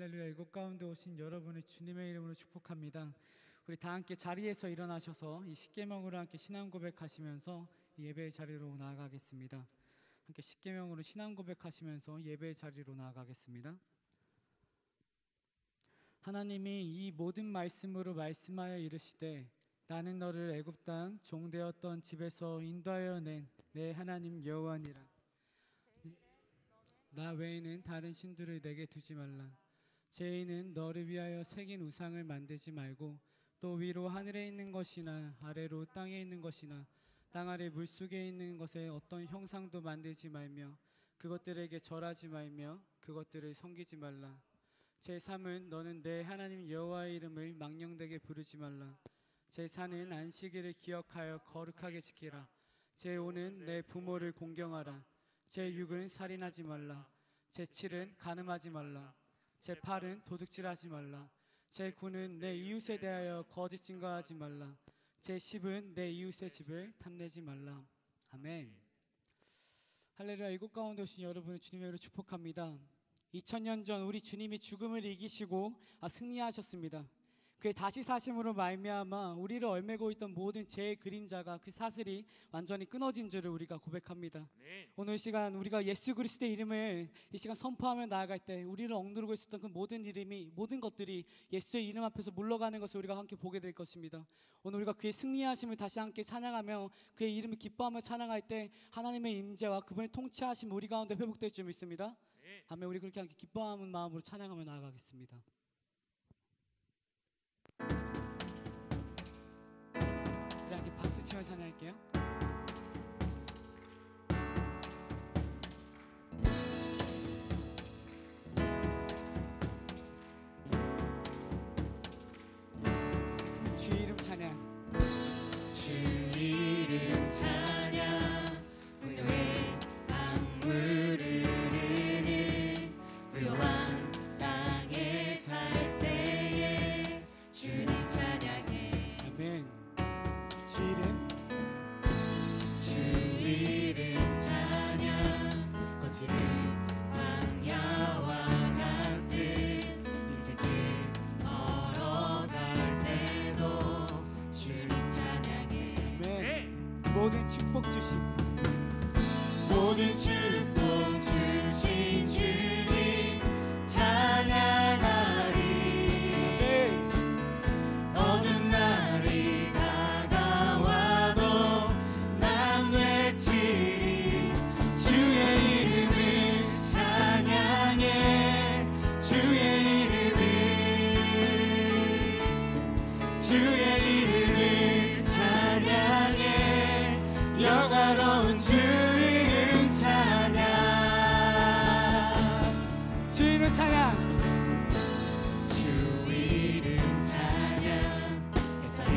할렐루야. 이곳 가운데 오신 여러분을 주님의 이름으로 축복합니다. 우리 다 함께 자리에서 일어나셔서 이 십계명으로 함께 신앙 고백하시면서 예배의 자리로 나아가겠습니다. 함께 십계명으로 신앙 고백하시면서 예배의 자리로 나아가겠습니다. 하나님이 이 모든 말씀으로 말씀하여 이르시되 나는 너를 애굽 땅 종되었던 집에서 인도하여 낸 내 하나님 여호와니라. 나 외에는 다른 신들을 내게 두지 말라. 죄인은 너를 위하여 새긴 우상을 만들지 말고 또 위로 하늘에 있는 것이나 아래로 땅에 있는 것이나 땅 아래 물속에 있는 것에 어떤 형상도 만들지 말며 그것들에게 절하지 말며 그것들을 섬기지 말라. 제3은 너는 내 하나님 여호와의 이름을 망령되게 부르지 말라. 제4는 안식일을 기억하여 거룩하게 지키라. 제5는 내 부모를 공경하라. 제6은 살인하지 말라. 제7은 간음하지 말라. 제8은 도둑질하지 말라. 제9는 내 이웃에 대하여 거짓 증거하지 말라. 제10은 내 이웃의 집을 탐내지 말라. 아멘. 할렐루야. 이곳 가운데 오신 여러분을 주님의 이름으로 축복합니다. 2000년 전 우리 주님이 죽음을 이기시고 승리하셨습니다. 그의 다시 사심으로 말미암아 우리를 얼매고 있던 모든 죄의 그림자가 그 사슬이 완전히 끊어진 줄을 우리가 고백합니다. 오늘 시간 우리가 예수 그리스도의 이름을 이 시간 선포하며 나아갈 때 우리를 억누르고 있었던 그 모든 것들이 예수의 이름 앞에서 물러가는 것을 우리가 함께 보게 될 것입니다. 오늘 우리가 그의 승리하심을 다시 함께 찬양하며 그의 이름을 기뻐하며 찬양할 때 하나님의 임재와 그분의 통치하심 우리 가운데 회복될 줄 믿습니다. 아멘. 우리 그렇게 함께 기뻐하는 마음으로 찬양하며 나아가겠습니다. 우리 함께 박수 치며 찬양할게요. 주 이름 찬양. 주 이름 찬양. 부여의 강물을 흐르는 부여한 땅에 살 때에 주님 찬양해. 아멘. 주 이름. 주 이름 찬양. 거칠은 광야와 같은 인생길 걸어갈 때도 주님 찬양해. 아멘. 모든 축복 주신 모든 축복 주신 주님 찬양하리. 어두운 날이 다가와도 난 외치리. 주의 이름을 찬양해. 주의 이름을 찬양해. 영화로운 주 이름 찬양. 주 이름 찬양. 주 이름 찬양. 햇살이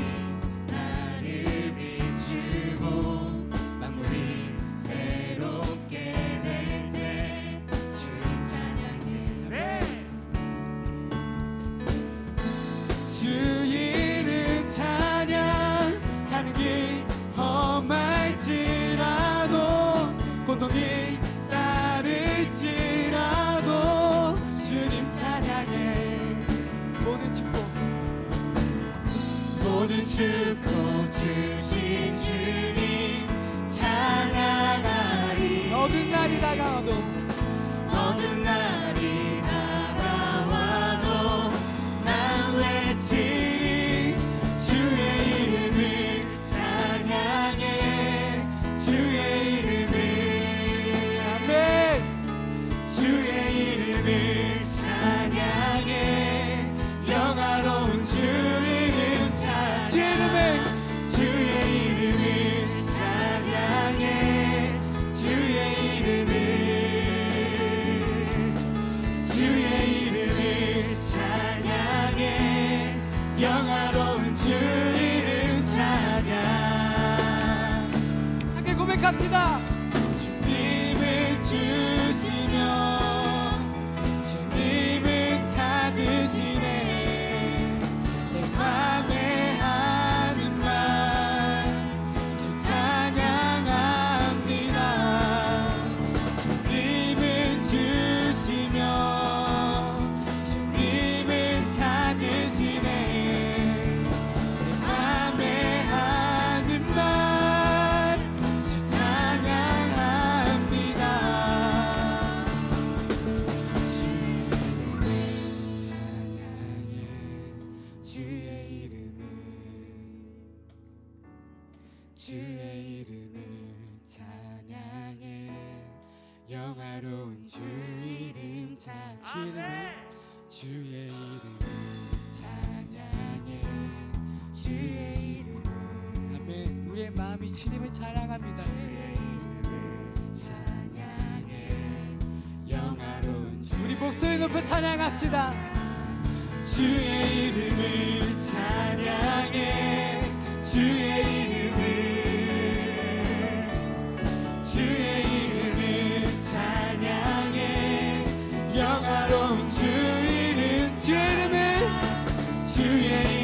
나를 비추고 만물이 새롭게 될 때 주님 찬양해. 주 이름 찬양. 가는 길 험할지라도 고통이 따를지라도 주님 찬양해. 모든 축복 주신 주님 찬양하리. 어두운 날이 다가와도 어두운 날이 다가와도 난 외치리. 주의 이름을 찬양해. 주의 이름을. 아멘. 주의 이름을 찬양해. 영화로운 주 이름 찬양. 주의 이름을 찬양해. 주의 이름을 찬양해. 영화로운 주 이름 찬양. 함께 고백합시다. 주님을 주시며 주님을 찾으시네. 내 맘에 하는 말 주 찬양합니다. 주님을 주시며 주님 주의 이름을 찬양해 영화로운 주 이름 주의 이름을 찬양해 주의 이름을 아멘. 우리의 마음이 주님을 찬양합니다. 주의 이름을 찬양해 영화로운 주 우리 목소리 높여 찬양합시다. 주의 이름을 찬양해 주의 이름을 찬양해 영화로운 주 이름 주의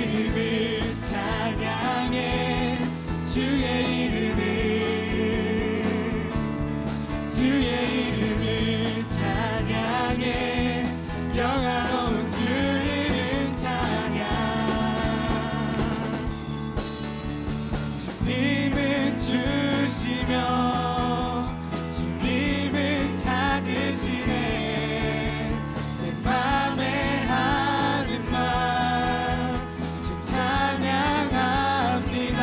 이름을 찬양해 주의 이름을 찬양해 영화로운 주 이름 찬양 주님은 주시며 주님은 찾으시네 내 맘에 하는 말 주 찬양합니다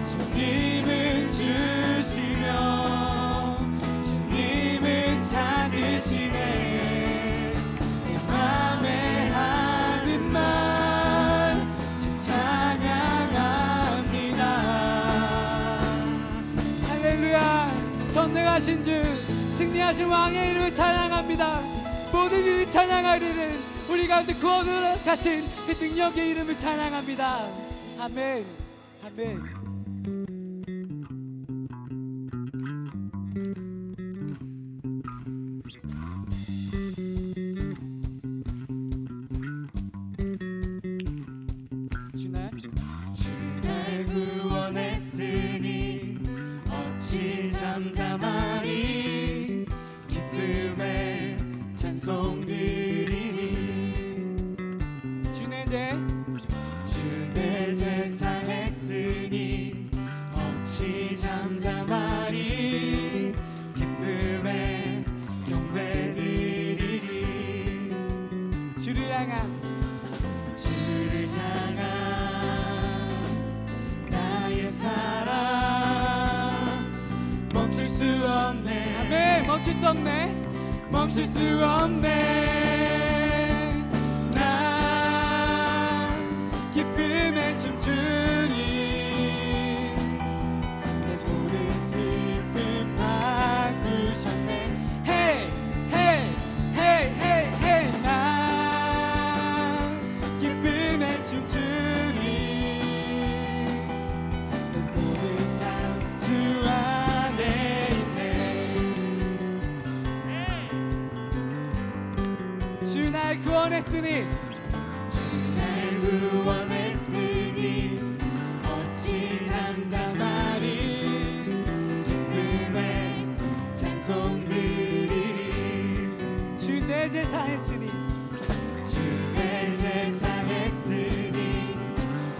주님은 주시며 주님은 찾으시네 내 맘에 하는 말 주 찬양합니다 할렐루야. 전능하신 주 승리하신 왕의 이름을 찬양합니다. 모든 이를 찬양하리는 우리 가운데 구원으로 가신 그 능력의 이름을 찬양합니다. 아멘. 아멘. 주날 구원했으니 어찌 잠잠하리 기쁨의 찬송 드리니 주내 제사 했으니 어찌 잠잠하리 기쁨의 경배 드리리 주를 향한 나의 사랑 멈출 수 없네 아멘. 멈출 수 없네. 멈출 수 없네 나 기쁨에 춤추리 내 모든 슬픔 바꾸셨네 헤이 헤이 헤이 헤이 헤이. 나 기쁨에 춤추리 내 모든 삶 주 안에 있네 주 날 구원했으니 주 날 구원했으니 어찌 잠잠하리 기쁨에 찬송 드리리 주 내 제사 했으니 주 내 제사 했으니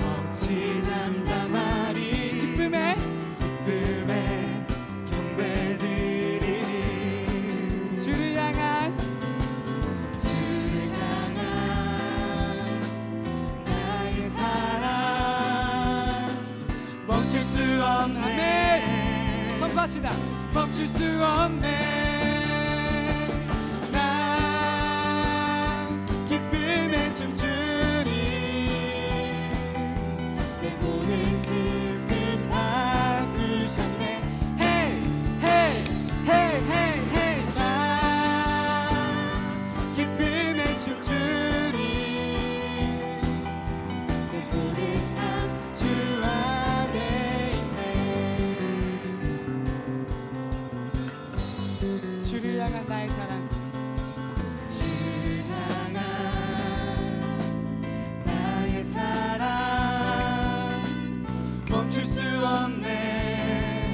어찌 잠잠하리 기쁨에 경배 드리리 주를 향한 나의 사랑 멈출 수 없네 아멘. 선포합시다. 멈출 수 없네 나 기쁨에 춤추리 내 모든 슬픔 바꾸셨네 헤이 헤이 헤이 헤이 헤이. 나 기쁨에 춤추리 내 모든 삶 주 안에 있네 주를 향한 나의 사랑 주를 향한 나의 사랑 멈출 수 없네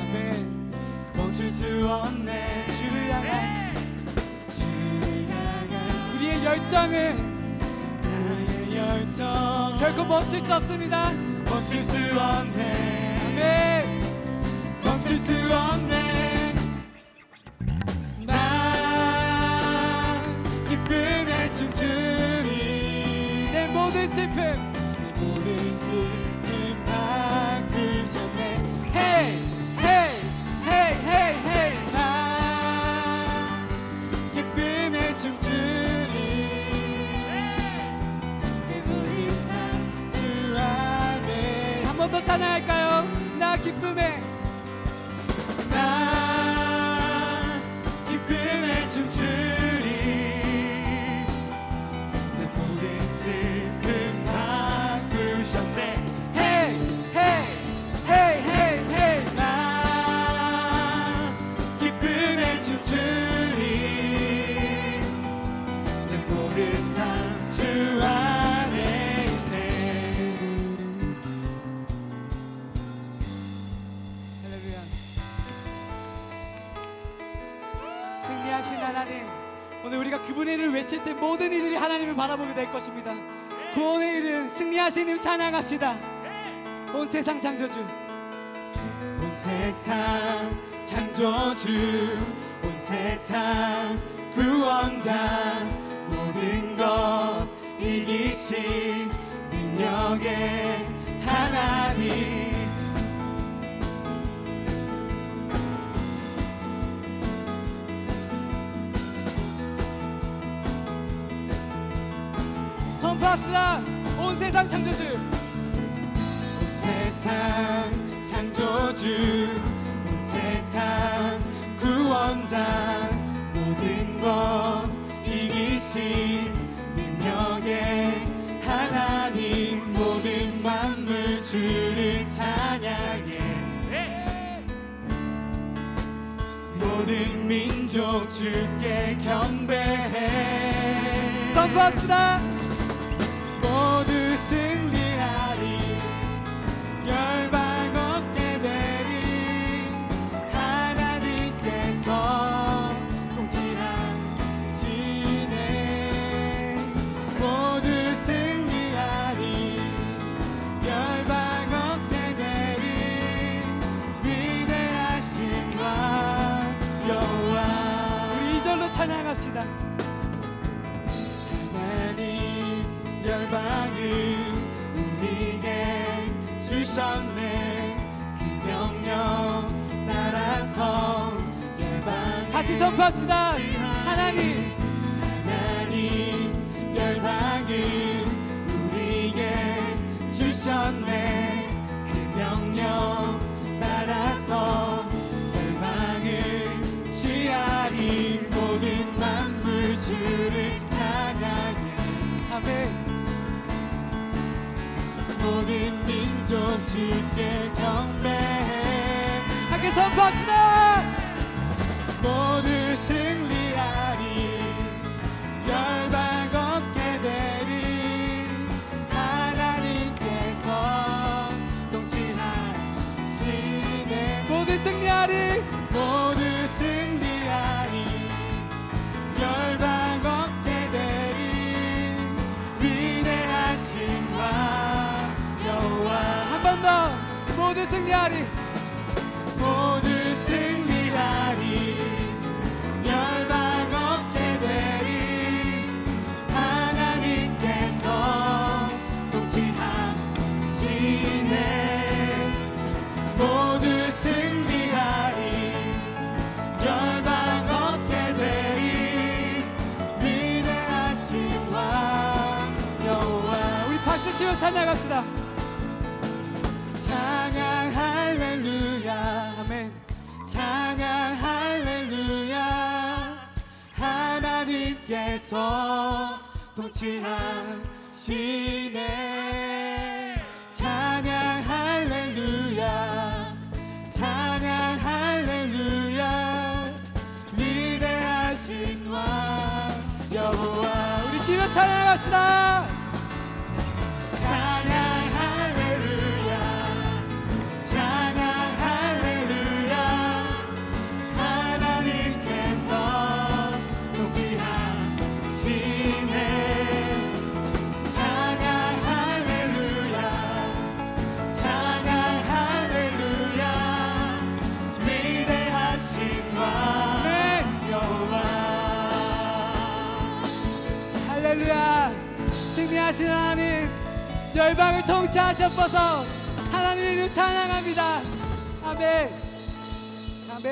아멘. 멈출 수 없네 주를 향한 주를 향한 우리의 열정은 나의 열정 결코 멈출 수 없습니다. 멈출 수 없네 아멘. 멈출 수 없네 나 기쁨에 춤추리 내 모든 슬픔 내 모든 슬픔 바꾸셨네 기쁨에 나 기쁨에 춤추리 내 모든 슬픔 바꾸셨네 Hey hey hey hey hey 나 기쁨에 춤추리 내 모든 삶 주 안에 있네 할렐루야. 승리하신 하나님, 오늘 우리가 그분의 이름을 외칠 때 모든 이들이 하나님을 바라보게 될 것입니다. 구원의 이름, 승리하신 이름 찬양합시다. 온 세상 창조주, 온 세상 창조주 온 세상 구원자 모든 것 이기신 능력의 하나님 선포합시다. 온 세상 창조주, 온 세상 창조주 온 세상 구원자 모든 것 이기신 능력의 하나님 모든 만물 주를 찬양해 모든 민족 주께 경배해 선포합시다. 모두 승리하리 열방 얻게 되리 하나님께서 통치하시네 모두 승리하리 열방 얻게 되리 위대하신 왕 여호와 우리 이절로 찬양합시다. 하나님 열방을 우리에게 주셨네 그 명령 따라서 열방 다시 선포합시다. 하나님, 하나님 열방을 우리에게 주셨네 그 명령 따라서 열방을 취하리 모든 만물 주를 찬양해 아멘. 모든 민족 주께 경배해 함께 선포합시다. 모두 승리하리 열방 얻게 되리 하나님께서 통치하시네 모두 승리하리. 모두 승리하리 열방 얻게 되리 위대하신 왕 여호와 한 번 더. 모두 승리하리. 모두 승리하리 열방 얻게 되리 하나님께서 통치하시네 모두 승리하리 열방 얻게 되리 위대하신 왕 여호와 우리 박수 치며 찬양합시다. 찬양 할렐루야 아멘. 찬양 할렐루야 하나님께서 통치하시네 찬양 할렐루야 찬양 할렐루야 위대하신 왕 여호와 우리 뛰며 찬양합시다. 찬양 할렐루야 찬양 할렐루야 하나님께서 통치하시네 찬양 할렐루야 찬양 할렐루야 위대하신 왕 여호와 할렐루야. 승리하신 하나님, 열방을 통치하셨어서 하나님의 이름 찬양합니다. 아멘. 아멘.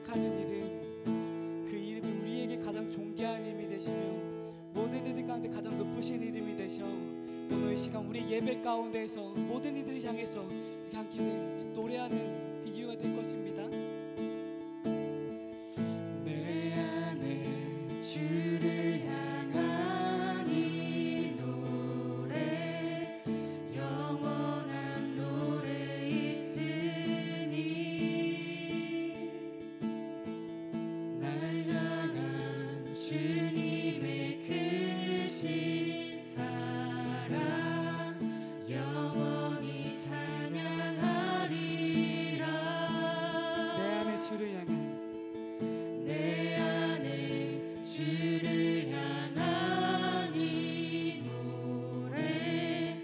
고백하는 이름, 그 이름이 우리에게 가장 존귀한 이름이 되시며 모든 이들 가운데 가장 높으신 이름이 되셔 오늘 이 시간 우리 예배 가운데에서 모든 이들을 향해서 이렇게 함께 노래하는 그 이유가 될 것입니다. 내 안에 주를 향한 이 노래 영원한 노래 있으니 날 향한 주님의 크신 사랑 영원히 찬양하리라. 내 안에 주를 향한 내 안에 주를 향한 이 노래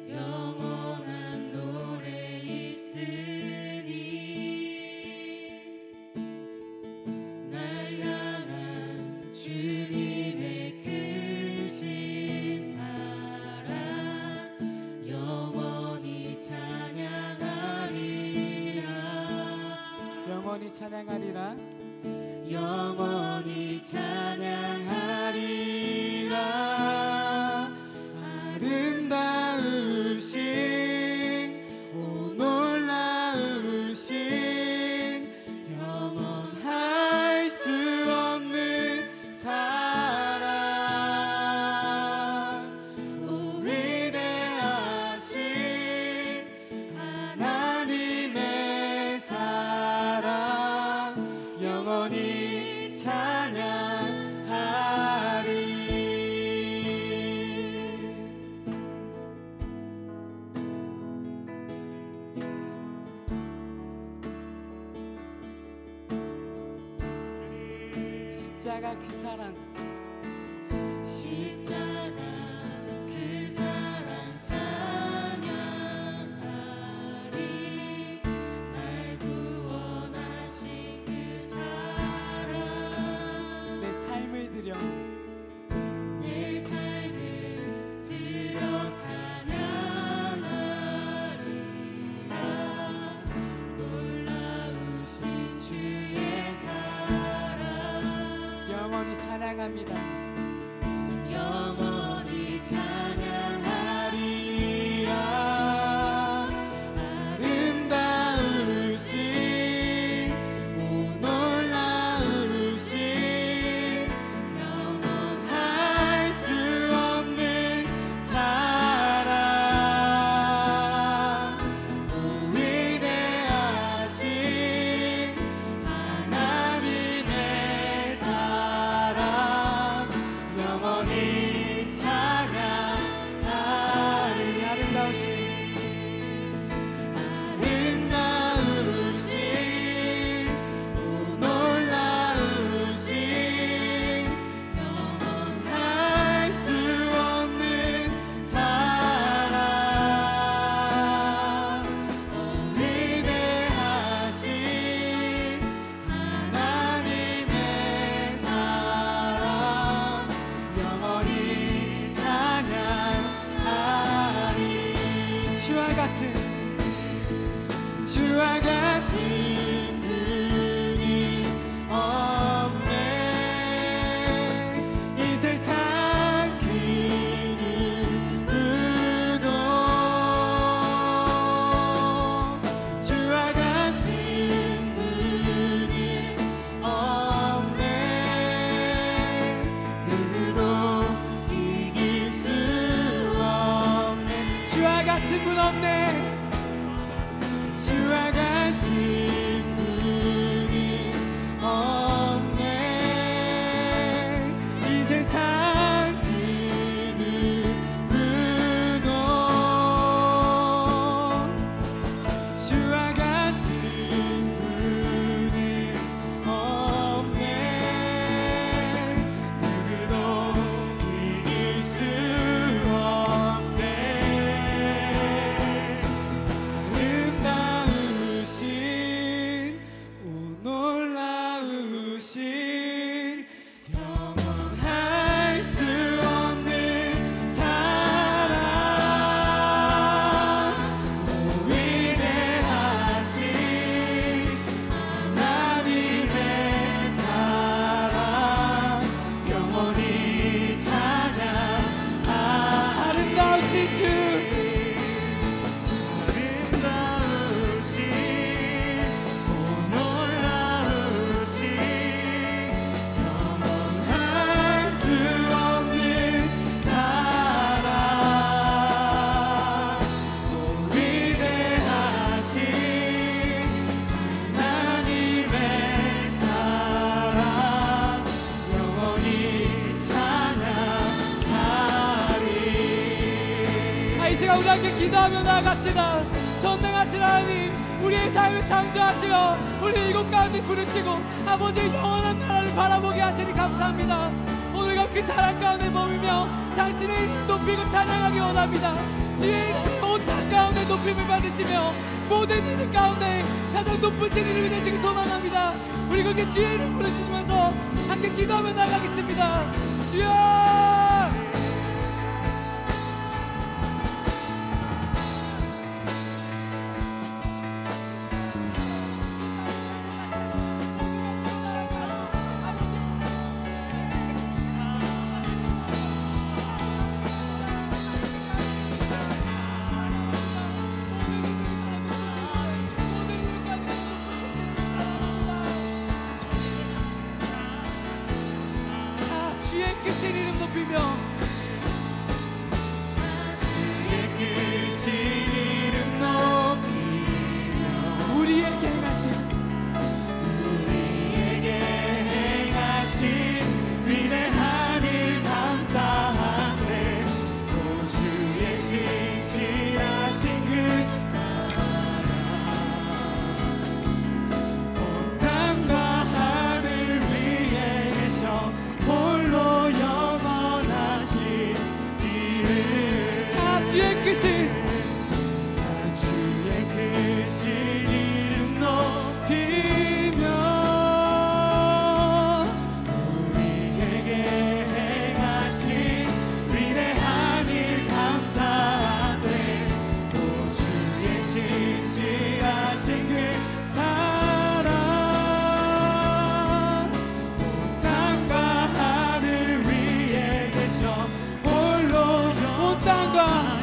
영원한 노래 있으니 날 향한 주님의 크신 사랑 영원히 찬양하리라. 영원히 찬양하리라. 영원히 찬양하리라. 아름다우신 오 놀라우신 영원할 수 없는 사랑 오 위대하신 하나님의 사랑 영원히 찬양하리. 십자가 그 사랑 십자가 그 사랑 찬양하리. 날 구원하신 그 사랑 내 삶을 들여 내 삶을 들여 찬양하리라. 놀라우신 주의 사랑 영원히 찬양합니다. 영원히 찬양하리라. 아름다우신 오 놀라우신 영원할 수 없는 사랑 오 위대하신 하나님의 사랑 영원히 찬양하리. 아름다우신 오 놀라우신 영원할 수 없는 사랑 오 위대하신 하나님의 사랑 영원히 찬양하리. 주와 같은 분이 없네. 이 세상 그 누구도 주와 같은 분이 없네. 누구도 이길 수 없네. 주와 같은 분 없네. 주와 같은 분이 없네. 이 세상 그 누구도 주와 같은 분이 없네. 누구도 이길 수 없네. 아름다운 우리 함께 기도하며 나아갑시다. 전능하신 하나님, 우리의 삶을 창조하시며 우리 이곳 가운데 부르시고 아버지의 영원한 나라를 바라보게 하시니 감사합니다. 오늘과 그 사랑 가운데 머물며 당신의 이름을 높이고 찬양하기 원합니다. 주의 이름이 온 땅 가운데 높임을 받으시며 모든 이름 가운데 가장 높으신 이름이 되시길 소망합니다. 우리 그렇게 주의 이름 부르시면서 함께 기도하며 나가겠습니다. 주여! 크신 이름 높이며 주의 크신 이름 높이며 우리에게 행하신 위대한 일 감사하세. 오 주의 신실하신 그 사랑 온 땅과 하늘 위에 계셔 홀로 영원하신 이름. 주의 크신 이름 높이며 우리에게 행하신 위대한 일 감사하세. 오 주의 신실하신 그 사랑 온 땅과 하늘 위에 계셔 홀로 온 땅과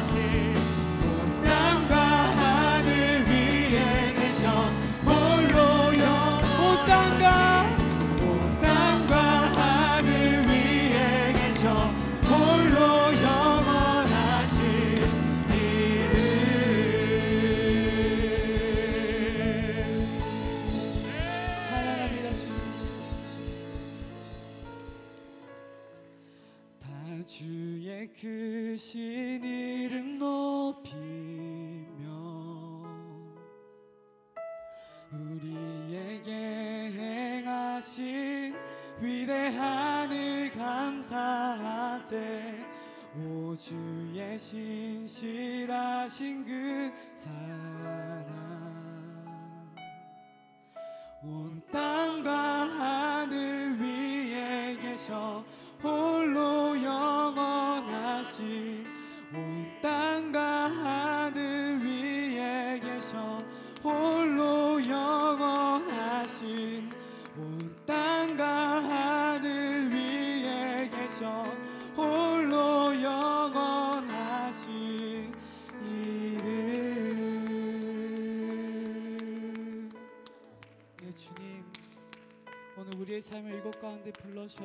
주의 크신 이름 높이며 우리에게 행하신 위대한 일 감사하세. 오 주의 신실하신 그 사랑 온 땅과 하늘 위에 계셔 홀로 영원하신 온 땅과 하늘 위에 계셔 홀로 영원하신 온 땅과 하늘 위에 계셔 홀로 영원하신 이름. 네, 주님, 오늘 우리의 삶을 이곳 가운데 불러셔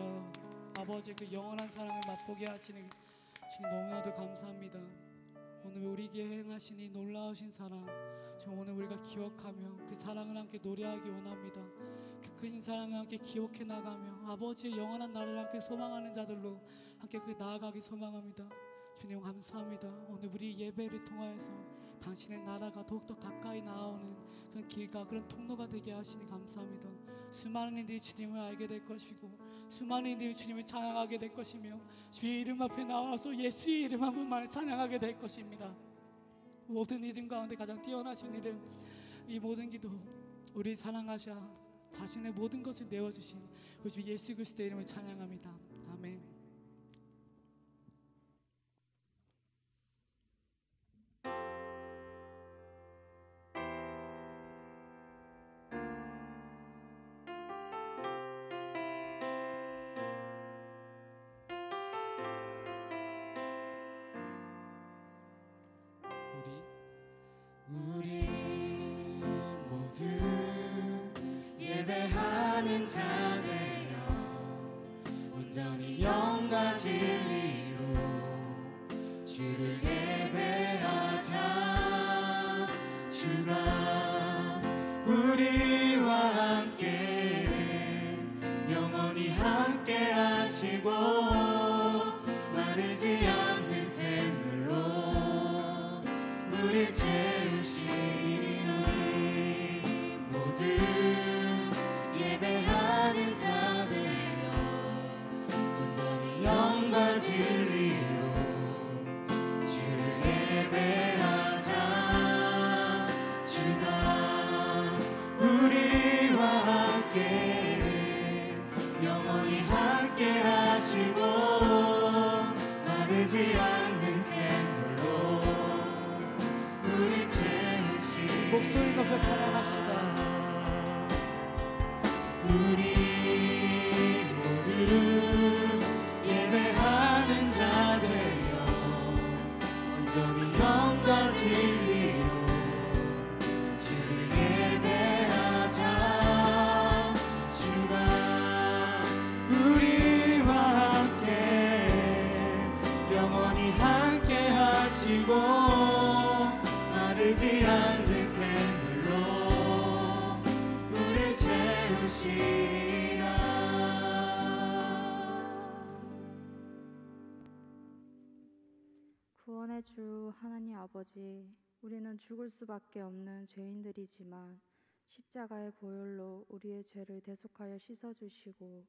아버지의 그 영원한 사랑을 맛보게 하시는 주님 너무나도 감사합니다. 오늘 우리에게 행하신 이 놀라우신 사랑, 지금 오늘 우리가 기억하며 그 사랑을 함께 노래하기 원합니다. 그 크신 사랑을 함께 기억해 나가며 아버지의 영원한 나라를 함께 소망하는 자들로 함께 그 나아가기 소망합니다. 주님 감사합니다. 오늘 우리 예배를 통하여서 당신의 나라가 더욱더 가까이 나아오는 그런 길과 그런 통로가 되게 하시니 감사합니다. 수많은 이들이 주님을 알게 될 것이고 수많은 이들이 주님을 찬양하게 될 것이며 주의 이름 앞에 나와서 예수의 이름 한 분만을 찬양하게 될 것입니다. 모든 이름 가운데 가장 뛰어나신 이름, 이 모든 기도 우리 사랑하셔 자신의 모든 것을 내어주신 우리 주 예수 그리스도의 이름을 찬양합니다. 아멘. 우리 모두 예배하는 자 되어 온전히 영과 진리로 주를 예배하자. 주가 우리와 함께 영원히 함께 하시고 마르지 않는 샘물로 우리 채우시니 우리 모두 예배하는 자 되어 온전히 영과 진리로 주를 예배하자. 주가 우리와 함께 영원히 함께 하시고 마르지 않는 샘물로 우리 채우시. 목소리 높여 찬양합시다. 우리 모두 예배하는 자 되어 온전히 영과 진리로 주를 예배하자. 주가 우리와 함께 영원히 함께 하시고 마르지 않는 샘물로 우리 채우시리라. 구원의 주 하나님 아버지, 우리는 죽을 수밖에 없는 죄인들이지만 십자가의 보혈로 우리의 죄를 대속하여 씻어주시고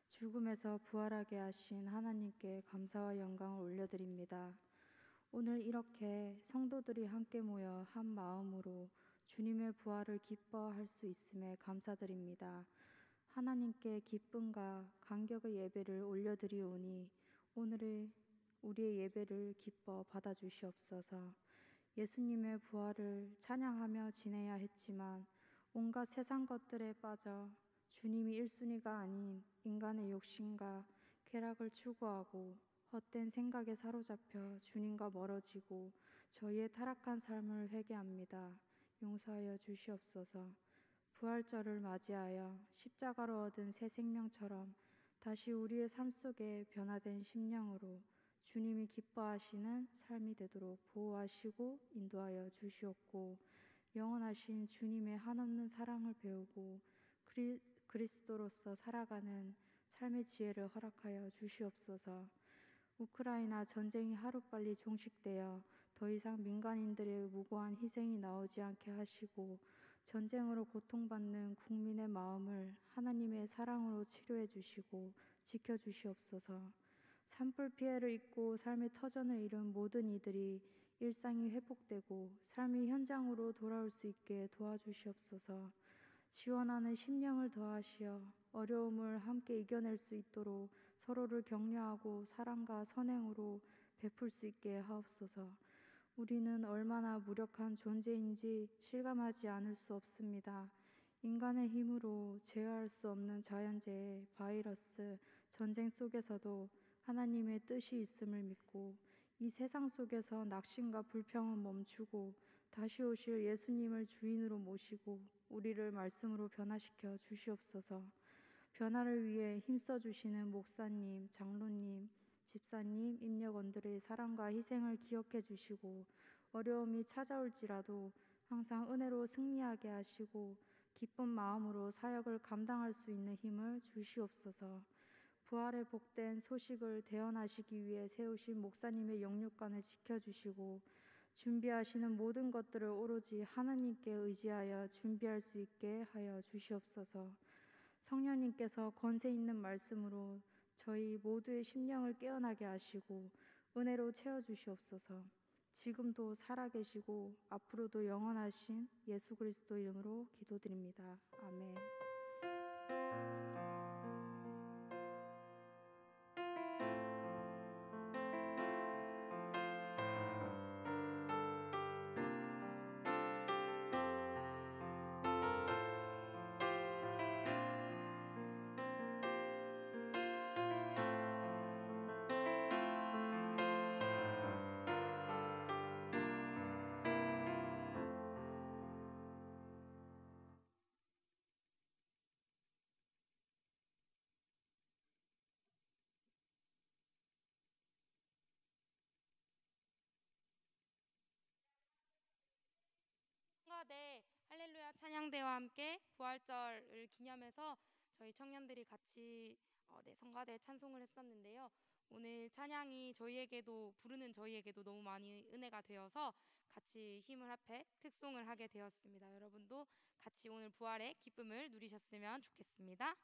죽음에서 부활하게 하신 하나님께 감사와 영광을 올려드립니다. 오늘 이렇게 성도들이 함께 모여 한 마음으로 주님의 부활을 기뻐할 수 있음에 감사드립니다. 하나님께 기쁨과 감격의 예배를 올려드리오니 오늘의 우리의 예배를 기뻐 받아주시옵소서. 예수님의 부활을 찬양하며 지내야 했지만 온갖 세상 것들에 빠져 주님이 1순위가 아닌 인간의 욕심과 쾌락을 추구하고 헛된 생각에 사로잡혀 주님과 멀어지고 저희의 타락한 삶을 회개합니다. 용서하여 주시옵소서. 부활절을 맞이하여 십자가로 얻은 새 생명처럼 다시 우리의 삶 속에 변화된 심령으로 주님이 기뻐하시는 삶이 되도록 보호하시고 인도하여 주시옵고 영원하신 주님의 한없는 사랑을 배우고 그리스도로서 살아가는 삶의 지혜를 허락하여 주시옵소서. 우크라이나 전쟁이 하루빨리 종식되어 더 이상 민간인들의 무고한 희생이 나오지 않게 하시고 전쟁으로 고통받는 국민의 마음을 하나님의 사랑으로 치료해 주시고 지켜주시옵소서. 산불 피해를 입고 삶의 터전을 잃은 모든 이들이 일상이 회복되고 삶이 현장으로 돌아올 수 있게 도와주시옵소서. 지원하는 심령을 더하시어 어려움을 함께 이겨낼 수 있도록 서로를 격려하고 사랑과 선행으로 베풀 수 있게 하옵소서. 우리는 얼마나 무력한 존재인지 실감하지 않을 수 없습니다. 인간의 힘으로 제어할 수 없는 자연재해, 바이러스, 전쟁 속에서도 하나님의 뜻이 있음을 믿고 이 세상 속에서 낙심과 불평은 멈추고 다시 오실 예수님을 주인으로 모시고 우리를 말씀으로 변화시켜 주시옵소서. 변화를 위해 힘써 주시는 목사님, 장로님, 집사님, 임력원들의 사랑과 희생을 기억해 주시고 어려움이 찾아올지라도 항상 은혜로 승리하게 하시고 기쁜 마음으로 사역을 감당할 수 있는 힘을 주시옵소서. 부활의 복된 소식을 대언하시기 위해 세우신 목사님의 영육간을 지켜주시고 준비하시는 모든 것들을 오로지 하나님께 의지하여 준비할 수 있게 하여 주시옵소서. 성령님께서 권세 있는 말씀으로 저희 모두의 심령을 깨어나게 하시고 은혜로 채워주시옵소서. 지금도 살아계시고 앞으로도 영원하신 예수 그리스도 이름으로 기도드립니다. 아멘. 성가대 할렐루야 찬양대와 함께 부활절을 기념해서 저희 청년들이 같이 성가대 찬송을 했었는데요. 오늘 찬양이 부르는 저희에게도 너무 많이 은혜가 되어서 같이 힘을 합해 특송을 하게 되었습니다. 여러분도 같이 오늘 부활의 기쁨을 누리셨으면 좋겠습니다.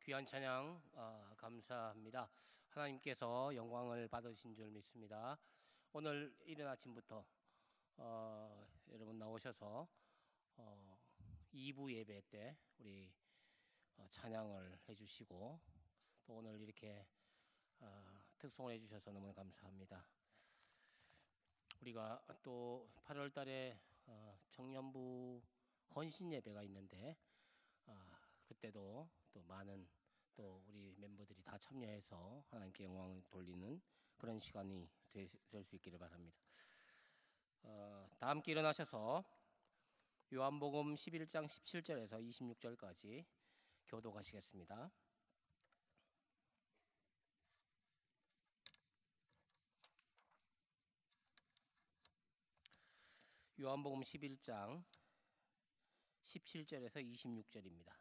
귀한 찬양 감사합니다. 하나님께서 영광을 받으신 줄 믿습니다. 오늘 이른 아침부터 여러분 나오셔서 2부 예배 때 우리 찬양을 해주시고 또 오늘 이렇게 특송을 해주셔서 너무 감사합니다. 우리가 또 8월 달에 청년부 헌신 예배가 있는데 그때도 또 많은 또 우리 멤버들이 다 참여해서 하나님께 영광을 돌리는 그런 시간이 될 수 있기를 바랍니다. 다 함께 일어나셔서 요한복음 11장 17절에서 26절까지 교독하시겠습니다. 요한복음 11장 17절에서 26절입니다.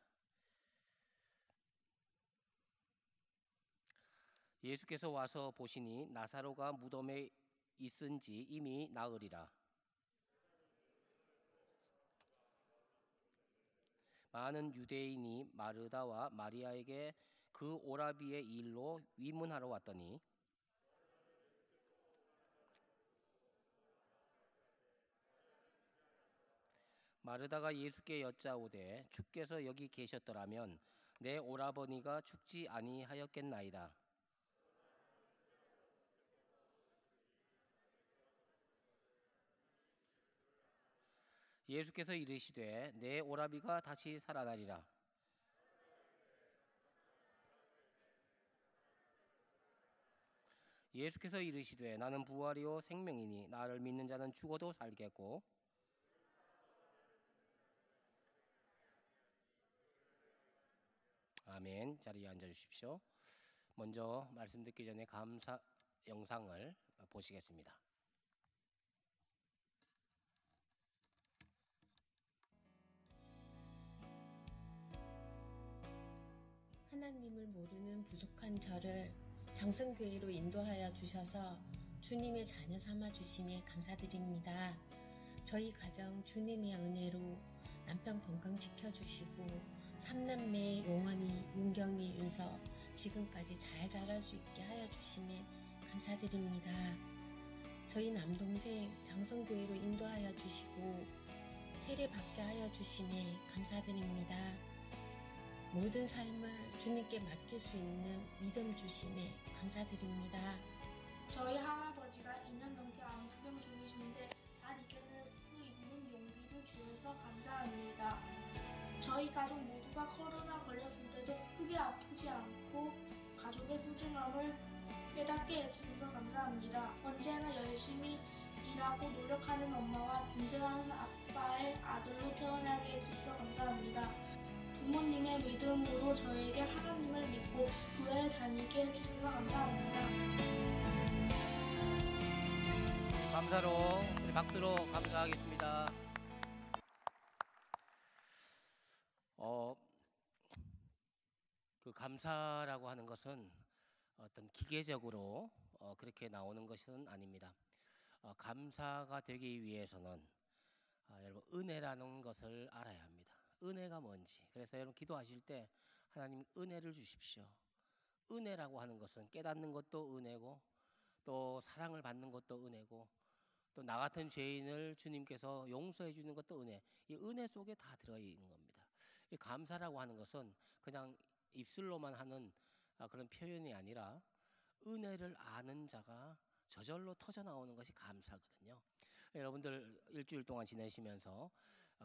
예수께서 와서 보시니 나사로가 무덤에 있은지 이미 나으리라. 많은 유대인이 마르다와 마리아에게 그 오라비의 일로 위문하러 왔더니 마르다가 예수께 여짜오되 주께서 여기 계셨더라면 내 오라버니가 죽지 아니하였겠나이다. 예수께서 이르시되 내 오라비가 다시 살아나리라. 예수께서 이르시되 나는 부활이요 생명이니 나를 믿는 자는 죽어도 살겠고 아멘. 자리에 앉아 주십시오. 먼저 말씀 듣기 전에 감사 영상을 보시겠습니다. 하나님을 모르는 부족한 저를 장성교회로 인도하여 주셔서 주님의 자녀 삼아 주심에 감사드립니다. 저희 가정 주님의 은혜로 남편 건강 지켜주시고 삼남매 용원이, 윤경이, 윤서 지금까지 잘 자랄 수 있게 하여 주심에 감사드립니다. 저희 남동생 장성교회로 인도하여 주시고 세례받게 하여 주심에 감사드립니다. 모든 삶을 주님께 맡길 수 있는 믿음 주심에 감사드립니다. 저희 할아버지가 2년 넘게 암투병 중이신데 잘 이겨낼 수 있는 용기를 주셔서 감사합니다. 저희 가족 모두가 코로나 걸렸을 때도 크게 아프지 않고 가족의 소중함을 깨닫게 해주셔서 감사합니다. 언제나 열심히 일하고 노력하는 엄마와 든든한 아빠의 아들로 태어나게 해주셔서 감사합니다. 부모님의 믿음으로 저에게 하나님을 믿고 교회에 다니게 해주셔서 감사합니다. 감사로 우리 박수로 감사하겠습니다. 그 감사라고 하는 것은 어떤 기계적으로 그렇게 나오는 것은 아닙니다. 감사가 되기 위해서는 여러분 은혜라는 것을 알아야 합니다. 은혜가 뭔지. 그래서 여러분 기도하실 때 하나님 은혜를 주십시오. 은혜라고 하는 것은 깨닫는 것도 은혜고 또 사랑을 받는 것도 은혜고 또 나 같은 죄인을 주님께서 용서해 주는 것도 은혜. 이 은혜 속에 다 들어있는 겁니다. 이 감사라고 하는 것은 그냥 입술로만 하는 그런 표현이 아니라 은혜를 아는 자가 저절로 터져 나오는 것이 감사거든요. 여러분들 일주일 동안 지내시면서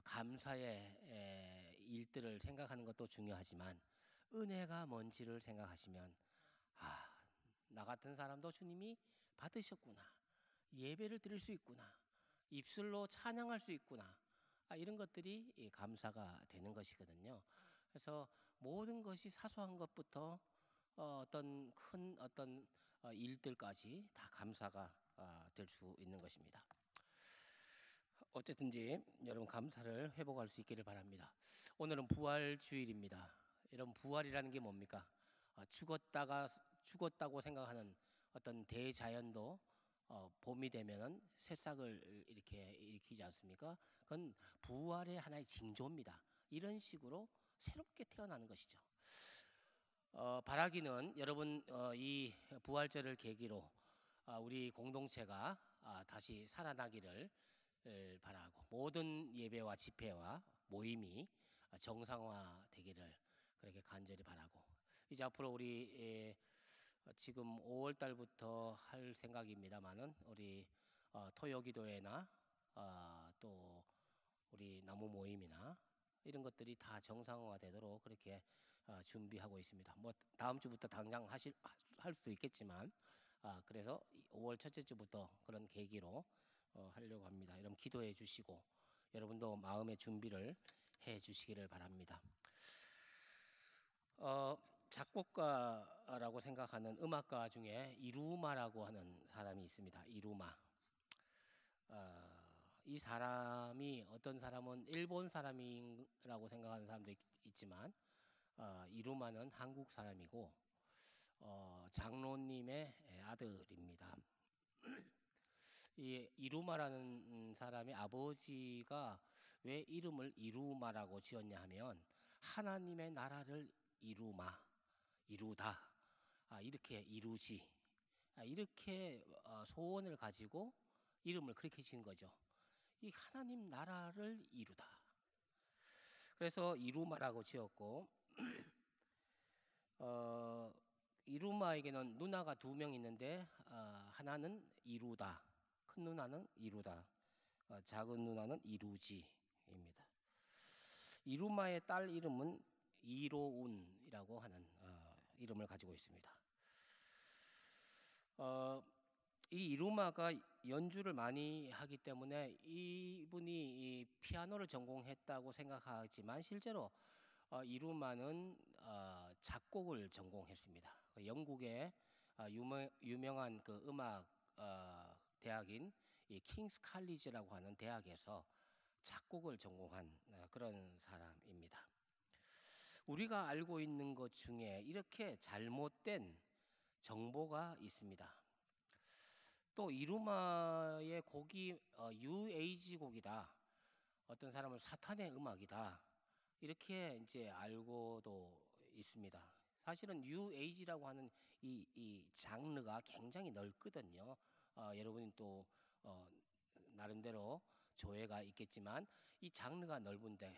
감사의 일들을 생각하는 것도 중요하지만 은혜가 뭔지를 생각하시면 나 같은 사람도 주님이 받으셨구나. 예배를 드릴 수 있구나. 입술로 찬양할 수 있구나. 이런 것들이 감사가 되는 것이거든요. 그래서 모든 것이 사소한 것부터 어떤 큰 일들까지 다 감사가 될 수 있는 것입니다. 어쨌든지 여러분 감사를 회복할 수 있기를 바랍니다. 오늘은 부활 주일입니다. 여러분 부활이라는 게 뭡니까? 죽었다고 생각하는 어떤 대자연도 봄이 되면은 새싹을 이렇게 일으키지 않습니까? 그건 부활의 하나의 징조입니다. 이런 식으로 새롭게 태어나는 것이죠. 바라기는 여러분 이 부활절을 계기로 우리 공동체가 다시 살아나기를 바라고 모든 예배와 집회와 모임이 정상화되기를 그렇게 간절히 바라고 이제 앞으로 우리 지금 5월 달부터 할 생각입니다만은 우리 토요기도회나 또 우리 나무 모임이나 이런 것들이 다 정상화되도록 그렇게 준비하고 있습니다. 뭐 다음 주부터 당장 할 수도 있겠지만 그래서 5월 첫째 주부터 그런 계기로 하려고 합니다. 여러분 기도해 주시고 여러분도 마음의 준비를 해 주시기를 바랍니다. 작곡가라고 생각하는 음악가 중에 이루마라고 하는 사람이 있습니다. 이루마. 이 사람이 어떤 사람은 일본 사람이라고 생각하는 사람도 있지만 이루마는 한국 사람이고 장로님의 아들입니다. 이 이루마라는 사람의 아버지가 왜 이름을 이루마라고 지었냐 하면 하나님의 나라를 이루마 이루다, 이렇게 이루지, 이렇게 소원을 가지고 이름을 그렇게 지은 거죠. 이 하나님 나라를 이루다. 그래서 이루마라고 지었고, 이루마에게는 누나가 2명 있는데 하나는 이루다, 큰 누나는 이루다, 작은 누나는 이루지입니다. 이루마의 딸 이름은 이로운이라고 하는 이름을 가지고 있습니다. 이 이루마가 연주를 많이 하기 때문에 이분이 이 피아노를 전공했다고 생각하지만 실제로 이루마는 작곡을 전공했습니다. 영국의 유명한 그 음악 대학인 이 킹스 칼리지라고 하는 대학에서 작곡을 전공한 그런 사람입니다. 우리가 알고 있는 것 중에 이렇게 잘못된 정보가 있습니다. 또 이루마의 곡이 뉴에이지 곡이다, 어떤 사람은 사탄의 음악이다, 이렇게 이제 알고도 있습니다. 사실은 뉴에이지라고 하는 이 장르가 굉장히 넓거든요. 여러분이 또 나름대로 조예가 있겠지만 이 장르가 넓은데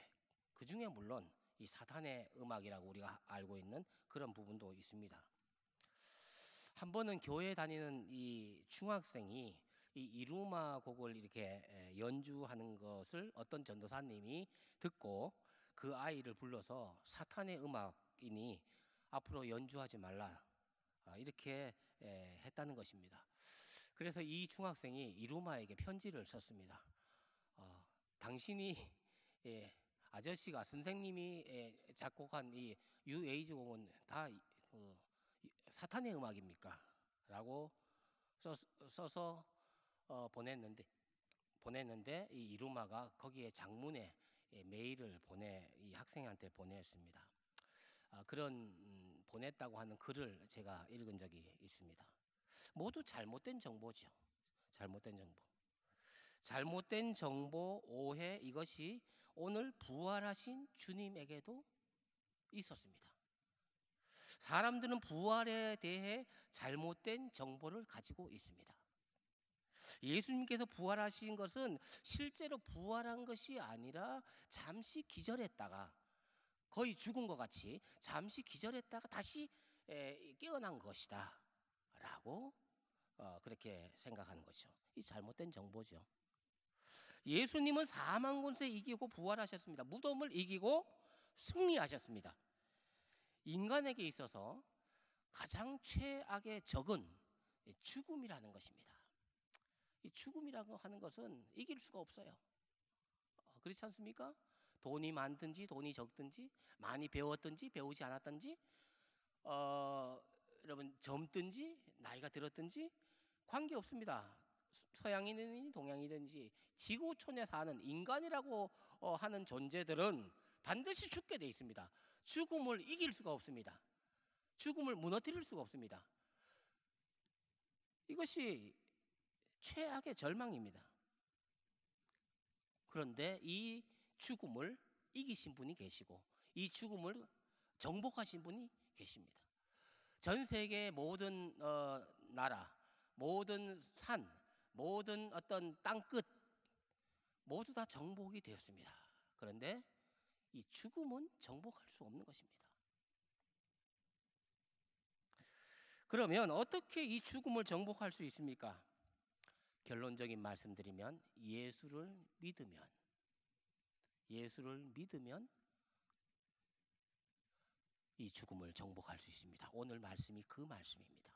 그 중에 물론 이 사탄의 음악이라고 우리가 알고 있는 그런 부분도 있습니다. 한 번은 교회 다니는 이 중학생이 이 이루마 곡을 이렇게 연주하는 것을 어떤 전도사님이 듣고 그 아이를 불러서 사탄의 음악이니 앞으로 연주하지 말라, 이렇게 했다는 것입니다. 그래서 이 중학생이 이루마에게 편지를 썼습니다. 당신이 아저씨가 선생님이 작곡한 이 뉴에이지 곡은 다 사탄의 음악입니까? 라고 써서 보냈는데 이 이루마가 거기에 장문의 메일을 이 학생한테 보냈습니다. 그런 보냈다고 하는 글을 제가 읽은 적이 있습니다. 모두 잘못된 정보죠. 잘못된 정보, 오해, 이것이 오늘 부활하신 주님에게도 있었습니다. 사람들은 부활에 대해 잘못된 정보를 가지고 있습니다. 예수님께서 부활하신 것은 실제로 부활한 것이 아니라 잠시 기절했다가, 거의 죽은 것 같이 잠시 기절했다가 다시 깨어난 것이다 라고 그렇게 생각하는 거죠. 이 잘못된 정보죠. 예수님은 사망 권세 이기고 부활하셨습니다. 무덤을 이기고 승리하셨습니다. 인간에게 있어서 가장 최악의 적은 죽음이라는 것입니다. 이 죽음이라고 하는 것은 이길 수가 없어요. 그렇지 않습니까? 돈이 많든지 돈이 적든지, 많이 배웠든지 배우지 않았든지, 여러분 젊든지 나이가 들었든지 관계없습니다. 서양인이든지 동양이든지 지구촌에 사는 인간이라고 하는 존재들은 반드시 죽게 돼 있습니다. 죽음을 이길 수가 없습니다. 죽음을 무너뜨릴 수가 없습니다. 이것이 최악의 절망입니다. 그런데 이 죽음을 이기신 분이 계시고 이 죽음을 정복하신 분이 계십니다. 전 세계 모든 나라, 모든 산, 모든 어떤 땅끝 모두 다 정복이 되었습니다. 그런데 이 죽음은 정복할 수 없는 것입니다. 그러면 어떻게 이 죽음을 정복할 수 있습니까? 결론적인 말씀드리면 예수를 믿으면 이 죽음을 정복할 수 있습니다. 오늘 말씀이 그 말씀입니다.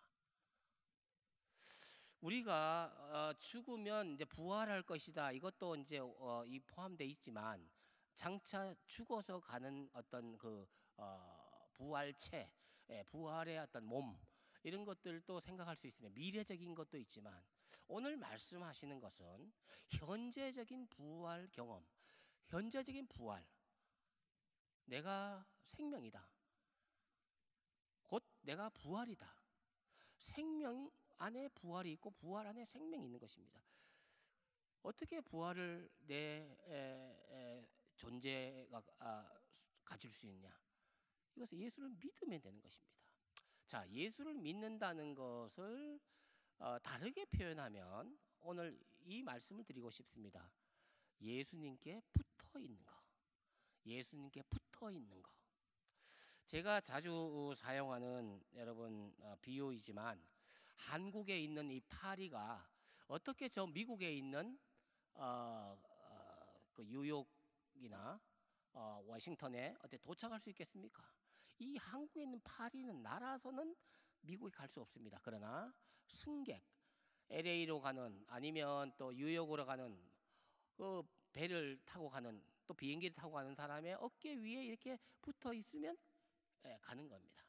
우리가 죽으면 이제 부활할 것이다. 이것도 이제 이 포함되어 있지만 장차 죽어서 가는 어떤 그 부활체, 부활의 어떤 몸, 이런 것들도 생각할 수 있으면 미래적인 것도 있지만 오늘 말씀하시는 것은 현재적인 부활 경험, 현재적인 부활. 내가 생명이다. 곧 내가 부활이다. 생명 안에 부활이 있고 부활 안에 생명이 있는 것입니다. 어떻게 부활을 내 존재가 가질 수 있냐? 이것은 예수를 믿으면 되는 것입니다. 자, 예수를 믿는다는 것을 다르게 표현하면 오늘 이 말씀을 드리고 싶습니다. 예수님께 붙어 있는 거. 예수님께 붙어 있는 거. 제가 자주 사용하는 여러분 비유이지만 한국에 있는 이 파리가 어떻게 저 미국에 있는 그 뉴욕이나 워싱턴에 어떻게 도착할 수 있겠습니까? 이 한국에 있는 파리는 날아서는 미국에 갈 수 없습니다. 그러나 승객, LA로 가는 아니면 또 뉴욕으로 가는 그 배를 타고 가는 또 비행기를 타고 가는 사람의 어깨 위에 이렇게 붙어 있으면 가는 겁니다.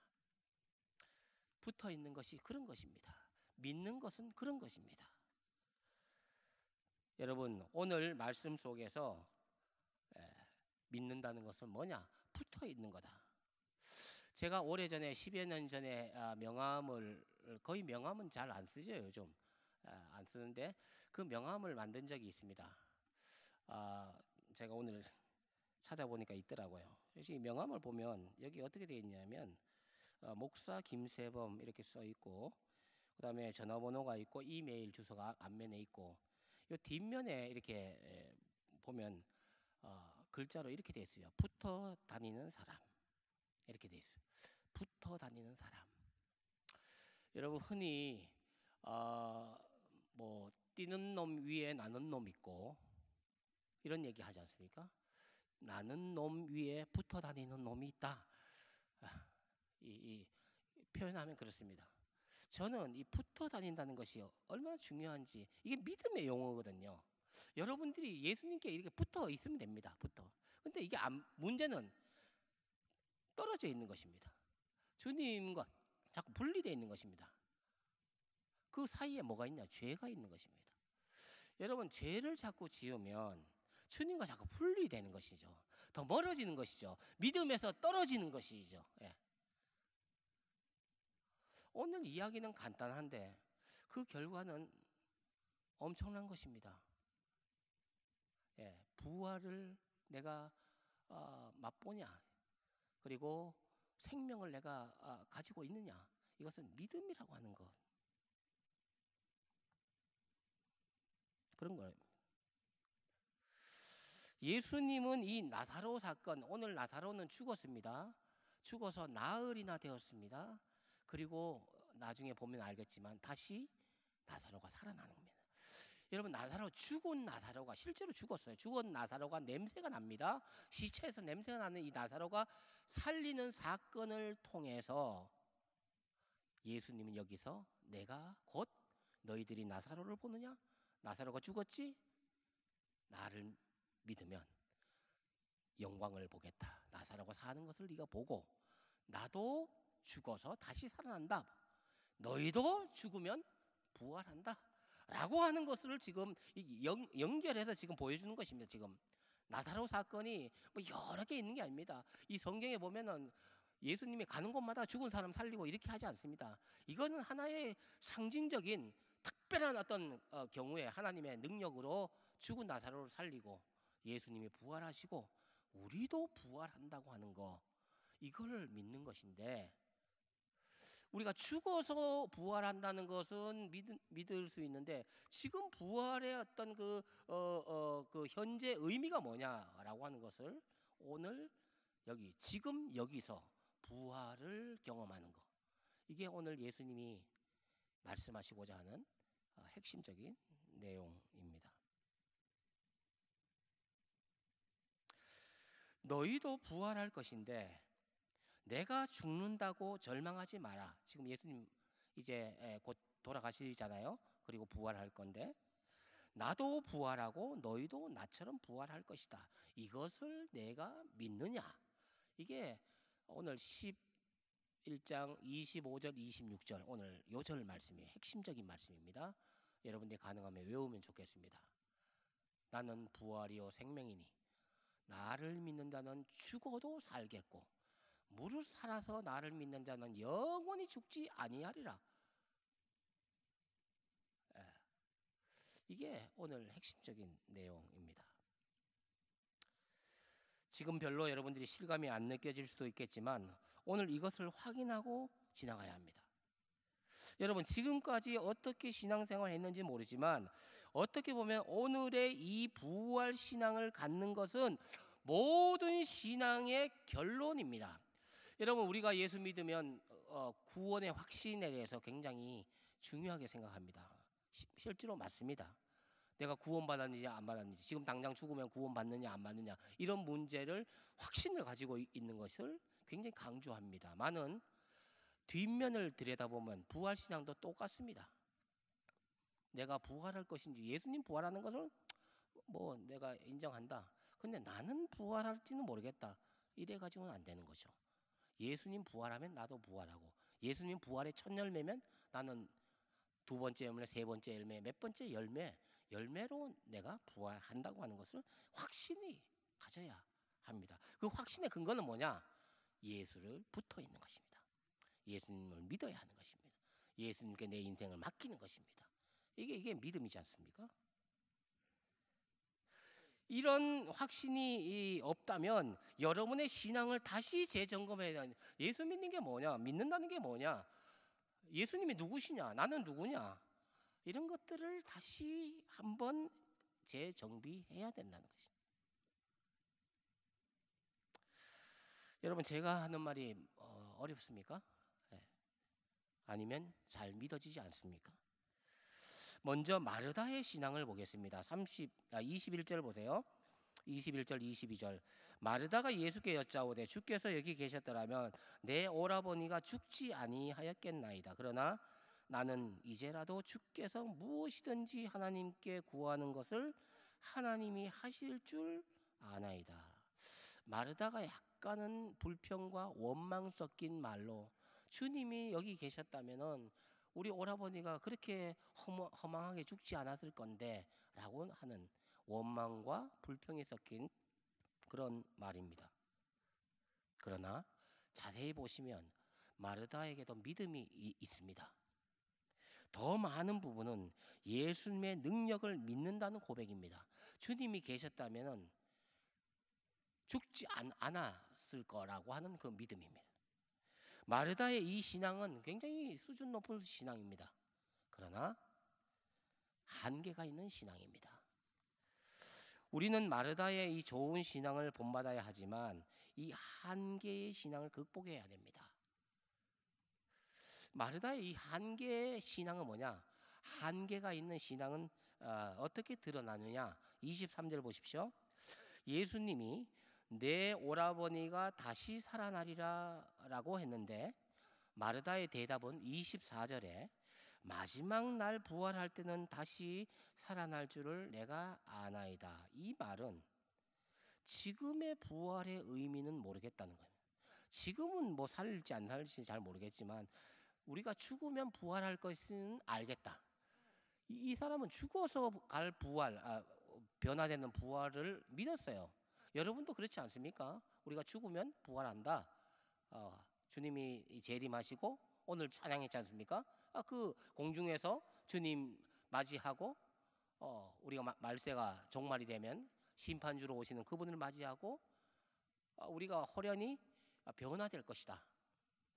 붙어 있는 것이 그런 것입니다. 믿는 것은 그런 것입니다. 여러분, 오늘 말씀 속에서 믿는다는 것은 뭐냐? 붙어 있는 거다. 제가 오래전에 10여 년 전에 명함을 거의 명함은 잘 안 쓰죠. 요즘 안 쓰는데 그 명함을 만든 적이 있습니다. 제가 오늘 찾아보니까 있더라고요. 그래서 이 명함을 보면 여기 어떻게 되어 있냐면 목사 김세범 이렇게 써 있고, 그다음에 전화번호가 있고 이메일 주소가 앞면에 있고, 이 뒷면에 이렇게 보면 글자로 이렇게 되어 있어요. 붙어 다니는 사람. 이렇게 되어 있어요. 붙어 다니는 사람. 여러분, 흔히 뭐 뛰는 놈 위에 나는 놈 있고 이런 얘기 하지 않습니까? 나는 놈 위에 붙어 다니는 놈이 있다. 이 표현하면 그렇습니다. 저는 이 붙어 다닌다는 것이 얼마나 중요한지, 이게 믿음의 용어거든요. 여러분들이 예수님께 이렇게 붙어 있으면 됩니다. 붙어. 근데 이게 문제는 떨어져 있는 것입니다. 주님과 자꾸 분리되어 있는 것입니다. 그 사이에 뭐가 있냐? 죄가 있는 것입니다. 여러분, 죄를 자꾸 지으면 주님과 자꾸 분리되는 것이죠. 더 멀어지는 것이죠. 믿음에서 떨어지는 것이죠. 오늘 이야기는 간단한데 그 결과는 엄청난 것입니다. 부활을 내가 맛보냐, 그리고 생명을 내가 가지고 있느냐, 이것은 믿음이라고 하는 것. 그런 거예요. 예수님은 이 나사로 사건, 오늘 나사로는 죽었습니다. 죽어서 나흘이나 되었습니다. 그리고 나중에 보면 알겠지만 다시 나사로가 살아나는 겁니다. 여러분, 나사로, 죽은 나사로가 실제로 죽었어요. 죽은 나사로가 냄새가 납니다. 시체에서 냄새가 나는 이 나사로가 살리는 사건을 통해서 예수님은 여기서 내가 곧 너희들이 나사로를 보느냐? 나사로가 죽었지? 나를 믿으면 영광을 보겠다. 나사로가 사는 것을 네가 보고 나도 죽어서 다시 살아난다. 너희도 죽으면 부활한다. 라고 하는 것을 지금 연결해서 지금 보여주는 것입니다. 지금 나사로 사건이 뭐 여러 개 있는 게 아닙니다. 이 성경에 보면은 예수님이 가는 곳마다 죽은 사람 살리고 이렇게 하지 않습니다. 이거는 하나의 상징적인 특별한 어떤 경우에 하나님의 능력으로 죽은 나사로를 살리고 예수님이 부활하시고 우리도 부활한다고 하는 거, 이걸 믿는 것인데, 우리가 죽어서 부활한다는 것은 믿을 수 있는데 지금 부활의 어떤 그 현재 의미가 뭐냐라고 하는 것을 오늘 여기 지금 여기서 부활을 경험하는 것, 이게 오늘 예수님이 말씀하시고자 하는 핵심적인 내용입니다. 너희도 부활할 것인데 내가 죽는다고 절망하지 마라. 지금 예수님 이제 곧 돌아가시잖아요. 그리고 부활할 건데 나도 부활하고 너희도 나처럼 부활할 것이다. 이것을 내가 믿느냐? 이게 오늘 11장 25절 26절 오늘 요절 말씀이 핵심적인 말씀입니다. 여러분들이 가능하면 외우면 좋겠습니다. 나는 부활이요 생명이니 나를 믿는 자는 죽어도 살겠고 무릇 살아서 나를 믿는 자는 영원히 죽지 아니하리라. 이게 오늘 핵심적인 내용입니다. 지금 별로 여러분들이 실감이 안 느껴질 수도 있겠지만 오늘 이것을 확인하고 지나가야 합니다. 여러분, 지금까지 어떻게 신앙생활을 했는지 모르지만 어떻게 보면 오늘의 이 부활 신앙을 갖는 것은 모든 신앙의 결론입니다. 여러분, 우리가 예수 믿으면 구원의 확신에 대해서 굉장히 중요하게 생각합니다. 실제로 맞습니다. 내가 구원받았는지 안 받았는지, 지금 당장 죽으면 구원받느냐 안 받느냐, 이런 문제를 확신을 가지고 있는 것을 굉장히 강조합니다. 많은 뒷면을 들여다보면 부활신앙도 똑같습니다. 내가 부활할 것인지, 예수님 부활하는 것을 뭐 내가 인정한다. 근데 나는 부활할지는 모르겠다. 이래가지고는 안 되는 거죠. 예수님 부활하면 나도 부활하고, 예수님 부활의 첫 열매면 나는 두 번째 열매, 세 번째 열매, 몇 번째 열매로 내가 부활한다고 하는 것을 확신이 가져야 합니다. 그 확신의 근거는 뭐냐? 예수를 붙어 있는 것입니다. 예수님을 믿어야 하는 것입니다. 예수님께 내 인생을 맡기는 것입니다. 이게 믿음이지 않습니까? 이런 확신이 없다면 여러분의 신앙을 다시 재점검해야 합니다. 예수 믿는 게 뭐냐? 믿는다는 게 뭐냐? 예수님이 누구시냐? 나는 누구냐? 이런 것들을 다시 한번 재정비해야 된다는 것입니다. 여러분, 제가 하는 말이 어렵습니까? 네. 아니면 잘 믿어지지 않습니까? 먼저 마르다의 신앙을 보겠습니다. 21절 보세요. 21절 22절. 마르다가 예수께 여짜오되 주께서 여기 계셨더라면 내 오라버니가 죽지 아니하였겠나이다. 그러나 나는 이제라도 주께서 무엇이든지 하나님께 구하는 것을 하나님이 하실 줄 아나이다. 마르다가 약간은 불평과 원망 섞인 말로, 주님이 여기 계셨다면은 우리 오라버니가 그렇게 허망하게 죽지 않았을 건데 라고 하는 원망과 불평이 섞인 그런 말입니다. 그러나 자세히 보시면 마르다에게도 믿음이 있습니다. 더 많은 부분은 예수님의 능력을 믿는다는 고백입니다. 주님이 계셨다면 죽지 않았을 거라고 하는 그 믿음입니다. 마르다의 이 신앙은 굉장히 수준 높은 신앙입니다. 그러나 한계가 있는 신앙입니다. 우리는 마르다의 이 좋은 신앙을 본받아야 하지만 이 한계의 신앙을 극복해야 됩니다. 마르다의 이 한계의 신앙은 뭐냐? 한계가 있는 신앙은 어떻게 드러나느냐? 23절 보십시오. 예수님이 내 오라버니가 다시 살아나리라 라고 했는데 마르다의 대답은 24절에 마지막 날 부활할 때는 다시 살아날 줄을 내가 아나이다. 이 말은 지금의 부활의 의미는 모르겠다는 거예요. 지금은 뭐 살지 안 살지 잘 모르겠지만 우리가 죽으면 부활할 것은 알겠다. 이 사람은 죽어서 갈 부활, 변화되는 부활을 믿었어요. 여러분도 그렇지 않습니까? 우리가 죽으면 부활한다. 주님이 재림하시고 오늘 찬양했지 않습니까? 그 공중에서 주님 맞이하고 우리가 말세가 종말이 되면 심판주로 오시는 그분을 맞이하고 우리가 호련히 변화될 것이다.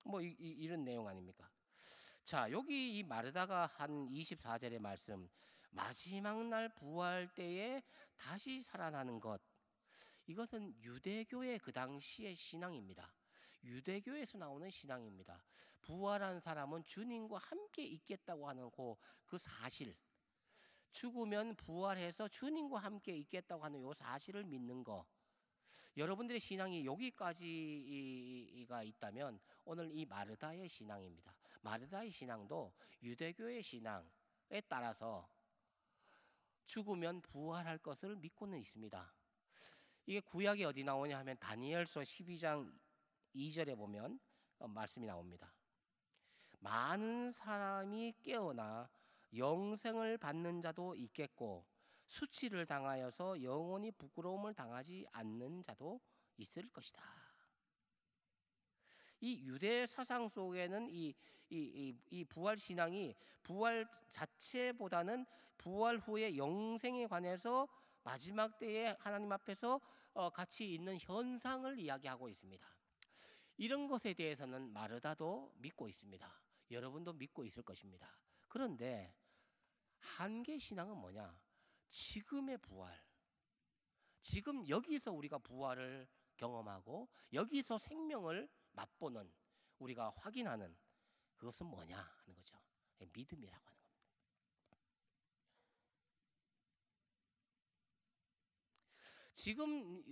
뭐 이런 내용 아닙니까? 자, 여기 이 마르다가 한 24절의 말씀, 마지막 날 부활 때에 다시 살아나는 것, 이것은 유대교의 그 당시의 신앙입니다. 유대교에서 나오는 신앙입니다. 부활한 사람은 주님과 함께 있겠다고 하는 그 사실, 죽으면 부활해서 주님과 함께 있겠다고 하는 이 사실을 믿는 거. 여러분들의 신앙이 여기까지가 있다면 오늘 이 마르다의 신앙입니다. 마르다의 신앙도 유대교의 신앙에 따라서 죽으면 부활할 것을 믿고는 있습니다. 이게 구약이 어디 나오냐 하면 다니엘서 12장 2절에 보면 말씀이 나옵니다. 많은 사람이 깨어나 영생을 받는 자도 있겠고 수치를 당하여서 영원히 부끄러움을 당하지 않는 자도 있을 것이다. 이 유대 사상 속에는 이 부활 신앙이 부활 자체보다는 부활 후의 영생에 관해서 마지막 때에 하나님 앞에서 같이 있는 현상을 이야기하고 있습니다. 이런 것에 대해서는 마르다도 믿고 있습니다. 여러분도 믿고 있을 것입니다. 그런데 한계 신앙은 뭐냐? 지금의 부활, 지금 여기서 우리가 부활을 경험하고 여기서 생명을 맛보는, 우리가 확인하는 그것은 뭐냐 하는 거죠. 믿음이라고 하는 겁니다. 지금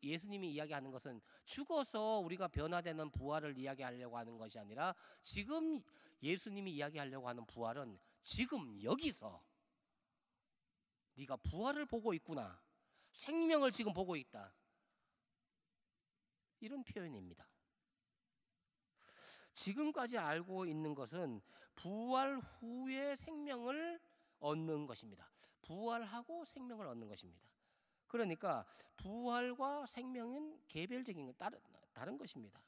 예수님이 이야기하는 것은 죽어서 우리가 변화되는 부활을 이야기하려고 하는 것이 아니라, 지금 예수님이 이야기하려고 하는 부활은 지금 여기서 네가 부활을 보고 있구나, 생명을 지금 보고 있다, 이런 표현입니다. 지금까지 알고 있는 것은 부활 후에 생명을 얻는 것입니다. 부활하고 생명을 얻는 것입니다. 그러니까 부활과 생명은 개별적인 다른 것입니다.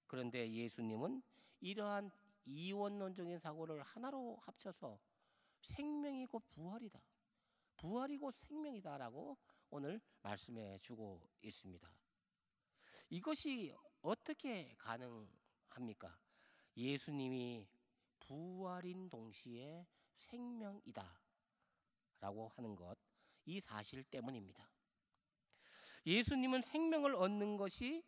그런데 예수님은 이러한 이원론적인 사고를 하나로 합쳐서 생명이 곧 부활이다, 부활이 곧 생명이다라고 오늘 말씀해 주고 있습니다. 이것이 어떻게 가능합니까? 예수님이 부활인 동시에 생명이다 라고 하는 것, 이 사실 때문입니다. 예수님은 생명을 얻는 것이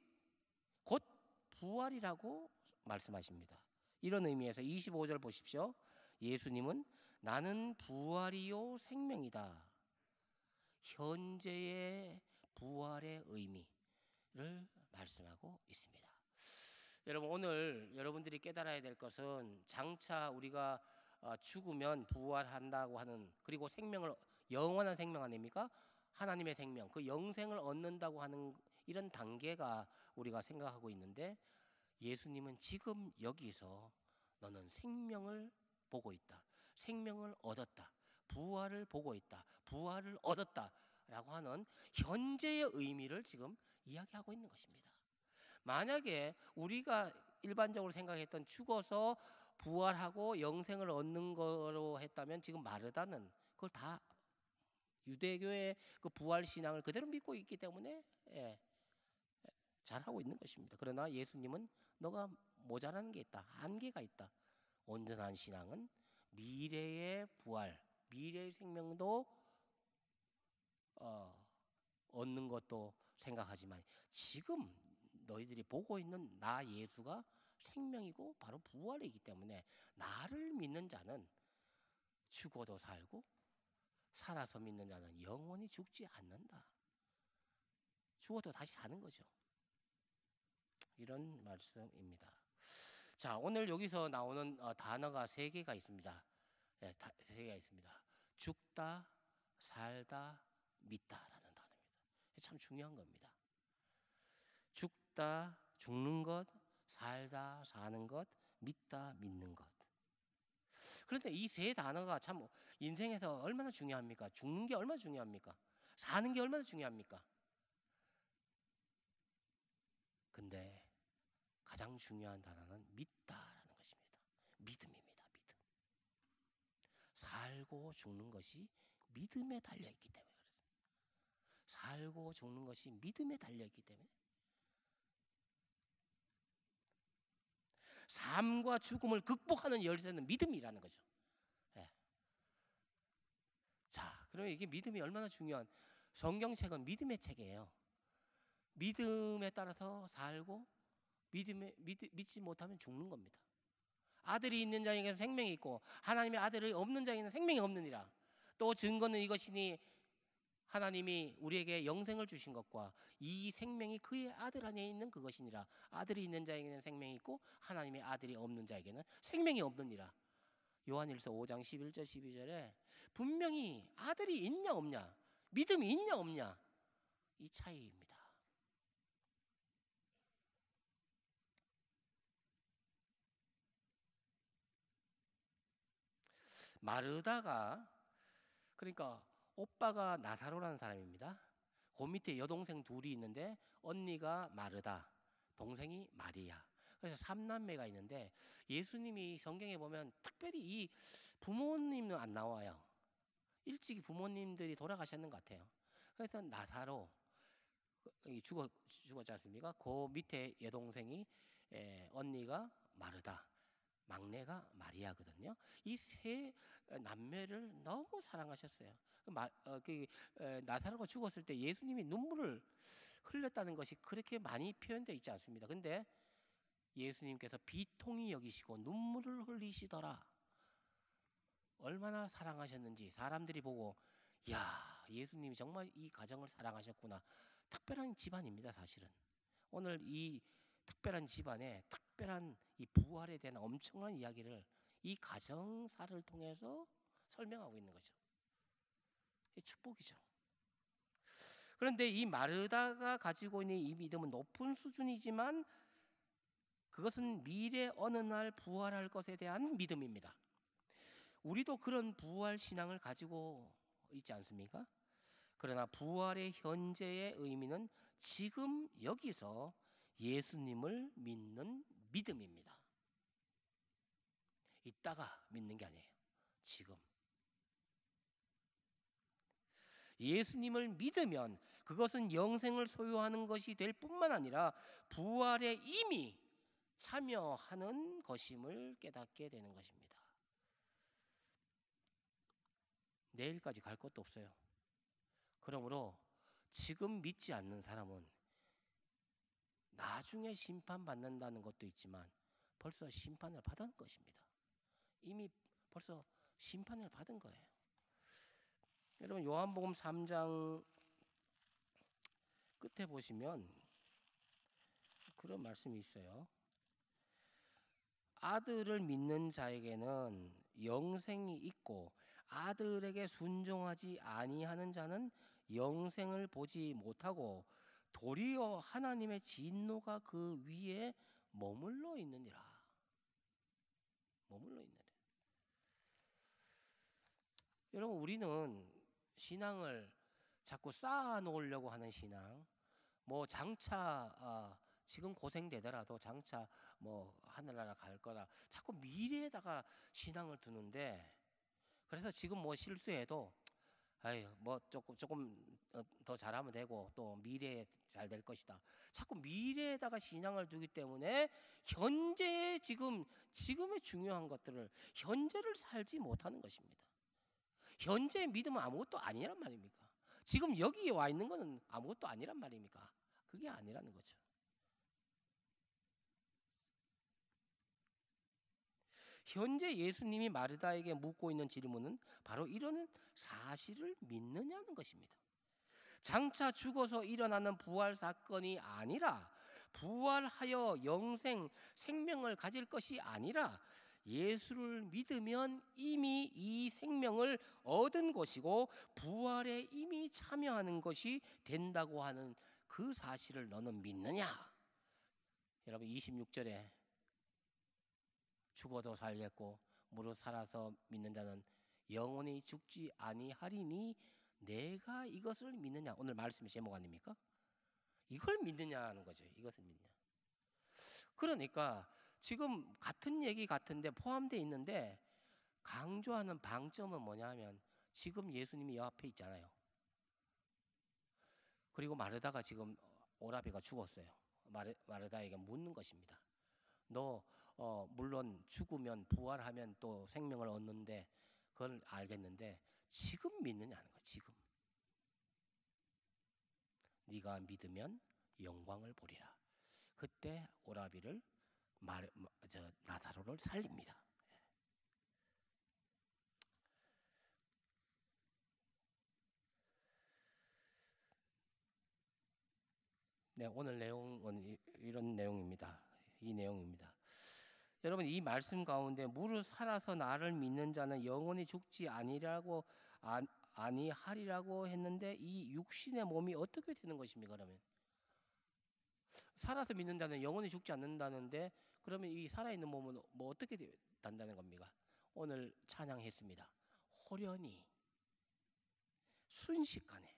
곧 부활이라고 말씀하십니다. 이런 의미에서 25절 보십시오. 예수님은 나는 부활이요 생명이다, 현재의 부활의 의미를 말씀하고 있습니다. 여러분, 오늘 여러분들이 깨달아야 될 것은 장차 우리가 죽으면 부활한다고 하는, 그리고 생명을, 영원한 생명 아닙니까? 하나님의 생명, 그 영생을 얻는다고 하는 이런 단계가 우리가 생각하고 있는데, 예수님은 지금 여기서 너는 생명을 보고 있다, 생명을 얻었다, 부활을 보고 있다, 부활을 얻었다 라고 하는 현재의 의미를 지금 이야기하고 있는 것입니다. 만약에 우리가 일반적으로 생각했던 죽어서 부활하고 영생을 얻는 거로 했다면, 지금 마르다는 그걸 다 유대교의 그 부활 신앙을 그대로 믿고 있기 때문에 잘하고 있는 것입니다. 그러나 예수님은 너가 모자라는 게 있다, 한계가 있다. 온전한 신앙은 미래의 부활, 미래의 생명도 얻는 것도 생각하지만, 지금 너희들이 보고 있는 나 예수가 생명이고 바로 부활이기 때문에 나를 믿는 자는 죽어도 살고, 살아서 믿는 자는 영원히 죽지 않는다, 죽어도 다시 사는 거죠. 이런 말씀입니다. 자, 오늘 여기서 나오는 단어가 3개가 있습니다. 3개가 있습니다. 죽다, 살다, 믿다라는 단어입니다. 참 중요한 겁니다. 죽다, 죽는 것, 살다, 사는 것, 믿다, 믿는 것. 그런데 이 3단어가 참 인생에서 얼마나 중요합니까? 죽는 게 얼마나 중요합니까? 사는 게 얼마나 중요합니까? 근데 가장 중요한 단어는 믿다라는 것입니다. 믿음입니다. 믿음. 살고 죽는 것이 믿음에 달려있기 때문에 그렇습니다. 살고 죽는 것이 믿음에 달려있기 때문에, 삶과 죽음을 극복하는 열쇠는 믿음이라는 거죠. 자, 그러면 이게 믿음이 얼마나 중요한, 성경책은 믿음의 책이에요. 믿음에 따라서 살고, 믿지 못하면 죽는 겁니다. 아들이 있는 자에게는 생명이 있고 하나님의 아들이 없는 자에게는 생명이 없느니라. 또 증거는 이것이니 하나님이 우리에게 영생을 주신 것과 이 생명이 그의 아들 안에 있는 그것이니라. 아들이 있는 자에게는 생명이 있고 하나님의 아들이 없는 자에게는 생명이 없느니라. 요한일서 5장 11절 12절에 분명히 아들이 있냐 없냐, 믿음이 있냐 없냐, 이 차이입니다. 마르다가, 그러니까 오빠가 나사로라는 사람입니다. 그 밑에 여동생 둘이 있는데, 언니가 마르다, 동생이 마리아. 그래서 3남매가 있는데, 예수님이 성경에 보면 특별히 이 부모님은 안 나와요. 일찍 부모님들이 돌아가셨는 것 같아요. 그래서 나사로, 죽었지 않습니까? 그 밑에 여동생이 언니가 마르다, 막내가 마리아거든요. 이 세 남매를 너무 사랑하셨어요. 나사로가 죽었을 때 예수님이 눈물을 흘렸다는 것이 그렇게 많이 표현되어 있지 않습니다. 근데 예수님께서 비통히 여기시고 눈물을 흘리시더라. 얼마나 사랑하셨는지 사람들이 보고, 야, 예수님이 정말 이 가정을 사랑하셨구나. 특별한 집안입니다, 사실은. 오늘 이 특별한 집안에 특별한 이 부활에 대한 엄청난 이야기를 이 가정사를 통해서 설명하고 있는 거죠. 이 축복이죠. 그런데 이 마르다가 가지고 있는 이 믿음은 높은 수준이지만 그것은 미래 어느 날 부활할 것에 대한 믿음입니다. 우리도 그런 부활 신앙을 가지고 있지 않습니까? 그러나 부활의 현재의 의미는 지금 여기서 예수님을 믿는 믿음입니다. 이따가 믿는 게 아니에요. 지금. 예수님을 믿으면 그것은 영생을 소유하는 것이 될 뿐만 아니라 부활에 이미 참여하는 것임을 깨닫게 되는 것입니다. 내일까지 갈 것도 없어요. 그러므로 지금 믿지 않는 사람은 나중에 심판받는다는 것도 있지만 벌써 심판을 받은 것입니다. 이미 벌써 심판을 받은 거예요. 여러분 요한복음 3장 끝에 보시면 그런 말씀이 있어요. 아들을 믿는 자에게는 영생이 있고 아들에게 순종하지 아니하는 자는 영생을 보지 못하고 도리어 하나님의 진노가 그 위에 머물러 있느니라. 머물러 있느니라. 여러분 우리는 신앙을 자꾸 쌓아 놓으려고 하는 신앙, 뭐 장차 지금 고생되더라도 장차 뭐 하늘나라 갈 거다, 자꾸 미래에다가 신앙을 두는데, 그래서 지금 뭐 실수해도 아유 뭐 조금 더 잘하면 되고 또 미래에 잘 될 것이다, 자꾸 미래에다가 신앙을 두기 때문에 현재의 지금의 중요한 것들을 현재를 살지 못하는 것입니다. 현재의 믿음은 아무것도 아니란 말입니까? 지금 여기에 와 있는 것은 아무것도 아니란 말입니까? 그게 아니라는 거죠. 현재 예수님이 마르다에게 묻고 있는 질문은 바로 이런 사실을 믿느냐는 것입니다. 장차 죽어서 일어나는 부활 사건이 아니라 부활하여 영생, 생명을 가질 것이 아니라 예수를 믿으면 이미 이 생명을 얻은 것이고 부활에 이미 참여하는 것이 된다고 하는 그 사실을 너는 믿느냐? 여러분 26절에 죽어도 살겠고 무릇 살아서 믿는 자는 영원히 죽지 아니하리니 내가 이것을 믿느냐? 오늘 말씀의 제목 아닙니까? 이걸 믿느냐는 거죠. 이것을 믿느냐. 그러니까 지금 같은 얘기 같은데 포함되어 있는데 강조하는 방점은 뭐냐 하면 지금 예수님이 여 앞에 있잖아요. 그리고 마르다가 지금 오라비가 죽었어요. 마르다에게 묻는 것입니다. 너 물론 죽으면 부활하면 또 생명을 얻는데 그걸 알겠는데 지금 믿느냐는 거야. 지금 네가 믿으면 영광을 보리라. 그때 오라비를 나사로를 살립니다. 네, 오늘 내용은 이런 내용입니다. 이 내용입니다. 여러분 이 말씀 가운데 무릇 살아서 나를 믿는 자는 영원히 죽지 아니하리라고 했는데 이 육신의 몸이 어떻게 되는 것입니까? 그러면 살아서 믿는 자는 영원히 죽지 않는다는데 그러면 이 살아있는 몸은 뭐 어떻게 된다는 겁니까? 오늘 찬양했습니다. 호련히 순식간에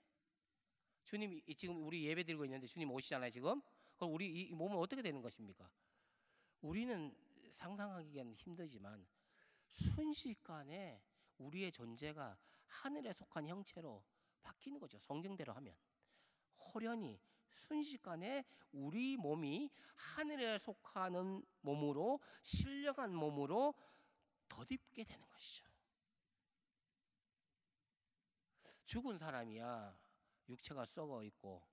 주님 지금 우리 예배 드리고 있는데 주님 오시잖아요 지금. 그럼 우리 이 몸은 어떻게 되는 것입니까? 우리는 상상하기는 힘들지만 순식간에 우리의 존재가 하늘에 속한 형체로 바뀌는 거죠. 성경대로 하면 호련히 순식간에 우리 몸이 하늘에 속하는 몸으로, 신령한 몸으로 덧입게 되는 것이죠. 죽은 사람이야 육체가 썩어 있고,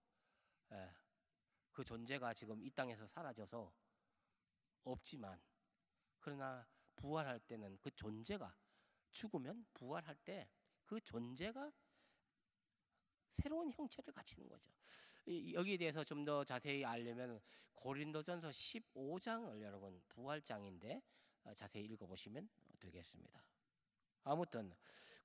그 존재가 지금 이 땅에서 사라져서 없지만, 그러나 부활할 때는 그 존재가, 죽으면 부활할 때 그 존재가 새로운 형체를 갖추는 거죠. 여기에 대해서 좀 더 자세히 알려면 고린도전서 15장을 여러분 부활장인데 자세히 읽어보시면 되겠습니다. 아무튼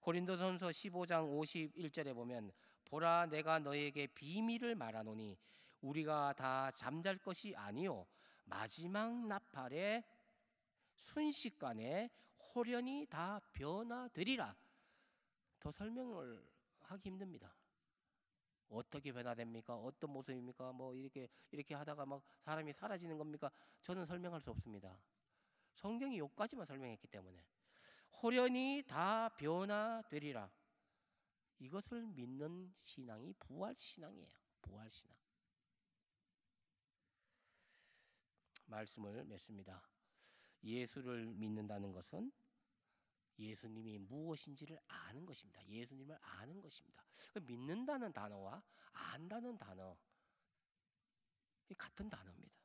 고린도전서 15장 51절에 보면, 보라 내가 너에게 비밀을 말하노니 우리가 다 잠잘 것이 아니요 마지막 나팔에 순식간에 홀연히 다 변화되리라. 더 설명을 하기 힘듭니다. 어떻게 변화됩니까? 어떤 모습입니까? 뭐 이렇게 하다가 막 사람이 사라지는 겁니까? 저는 설명할 수 없습니다. 성경이 여기까지만 설명했기 때문에. 홀연히 다 변화되리라. 이것을 믿는 신앙이 부활신앙이에요. 부활신앙. 말씀을 맺습니다. 예수를 믿는다는 것은 예수님이 무엇인지를 아는 것입니다. 예수님을 아는 것입니다. 믿는다는 단어와 안다는 단어, 같은 단어입니다.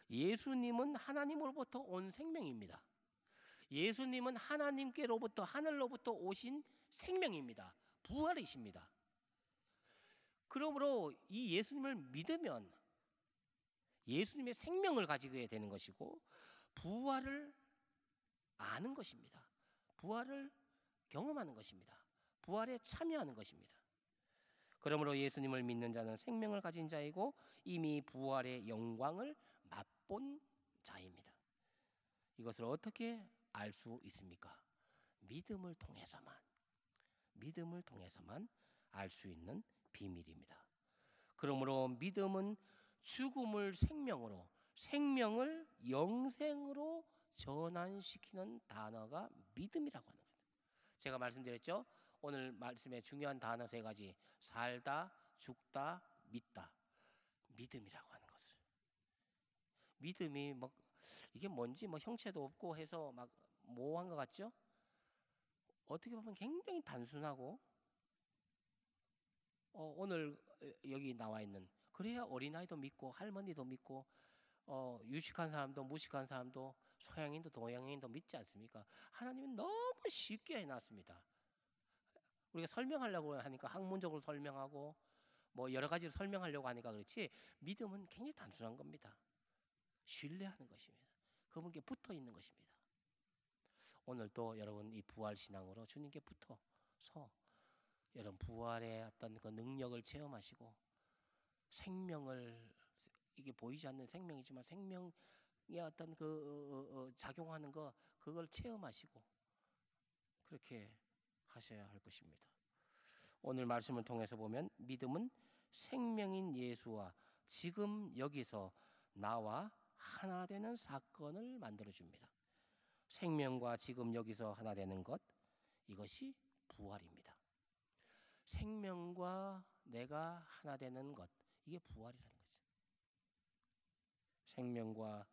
예수님은 하나님으로부터 온 생명입니다. 예수님은 하나님께로부터, 하늘로부터 오신 생명입니다. 부활이십니다. 그러므로 이 예수님을 믿으면 예수님의 생명을 가지게 되는 것이고, 부활을 아는 것입니다. 부활을 경험하는 것입니다. 부활에 참여하는 것입니다. 그러므로 예수님을 믿는 자는 생명을 가진 자이고 이미 부활의 영광을 맛본 자입니다. 이것을 어떻게 알 수 있습니까? 믿음을 통해서만 알 수 있는 비밀입니다. 그러므로 믿음은 죽음을 생명으로, 생명을 영생으로 전환시키는 단어가 믿음이라고 하는 겁니다. 제가 말씀드렸죠? 오늘 말씀의 중요한 단어 3가지, 살다, 죽다, 믿다. 믿음이라고 하는 것을. 믿음이 뭐 이게 뭔지 뭐 형체도 없고 해서 막 모호한 것 같죠? 어떻게 보면 굉장히 단순하고, 오늘 여기 나와 있는, 그래야 어린아이도 믿고 할머니도 믿고 유식한 사람도 무식한 사람도 서양인도 동양인도 믿지 않습니까? 하나님은 너무 쉽게 해놨습니다. 우리가 설명하려고 하니까 학문적으로 설명하고 뭐 여러 가지로 설명하려고 하니까 그렇지, 믿음은 굉장히 단순한 겁니다. 신뢰하는 것입니다. 그분께 붙어 있는 것입니다. 오늘도 여러분 이 부활신앙으로 주님께 붙어서 여러분 부활의 어떤 그 능력을 체험하시고, 생명을, 이게 보이지 않는 생명이지만 생명의 어떤 그 작용하는 거, 그걸 체험하시고 그렇게 하셔야 할 것입니다. 오늘 말씀을 통해서 보면 믿음은 생명인 예수와 지금 여기서 나와 하나 되는 사건을 만들어 줍니다. 생명과 지금 여기서 하나 되는 것, 이것이 부활입니다. 생명과 내가 하나 되는 것, 이게 부활이라는 거죠. 생명과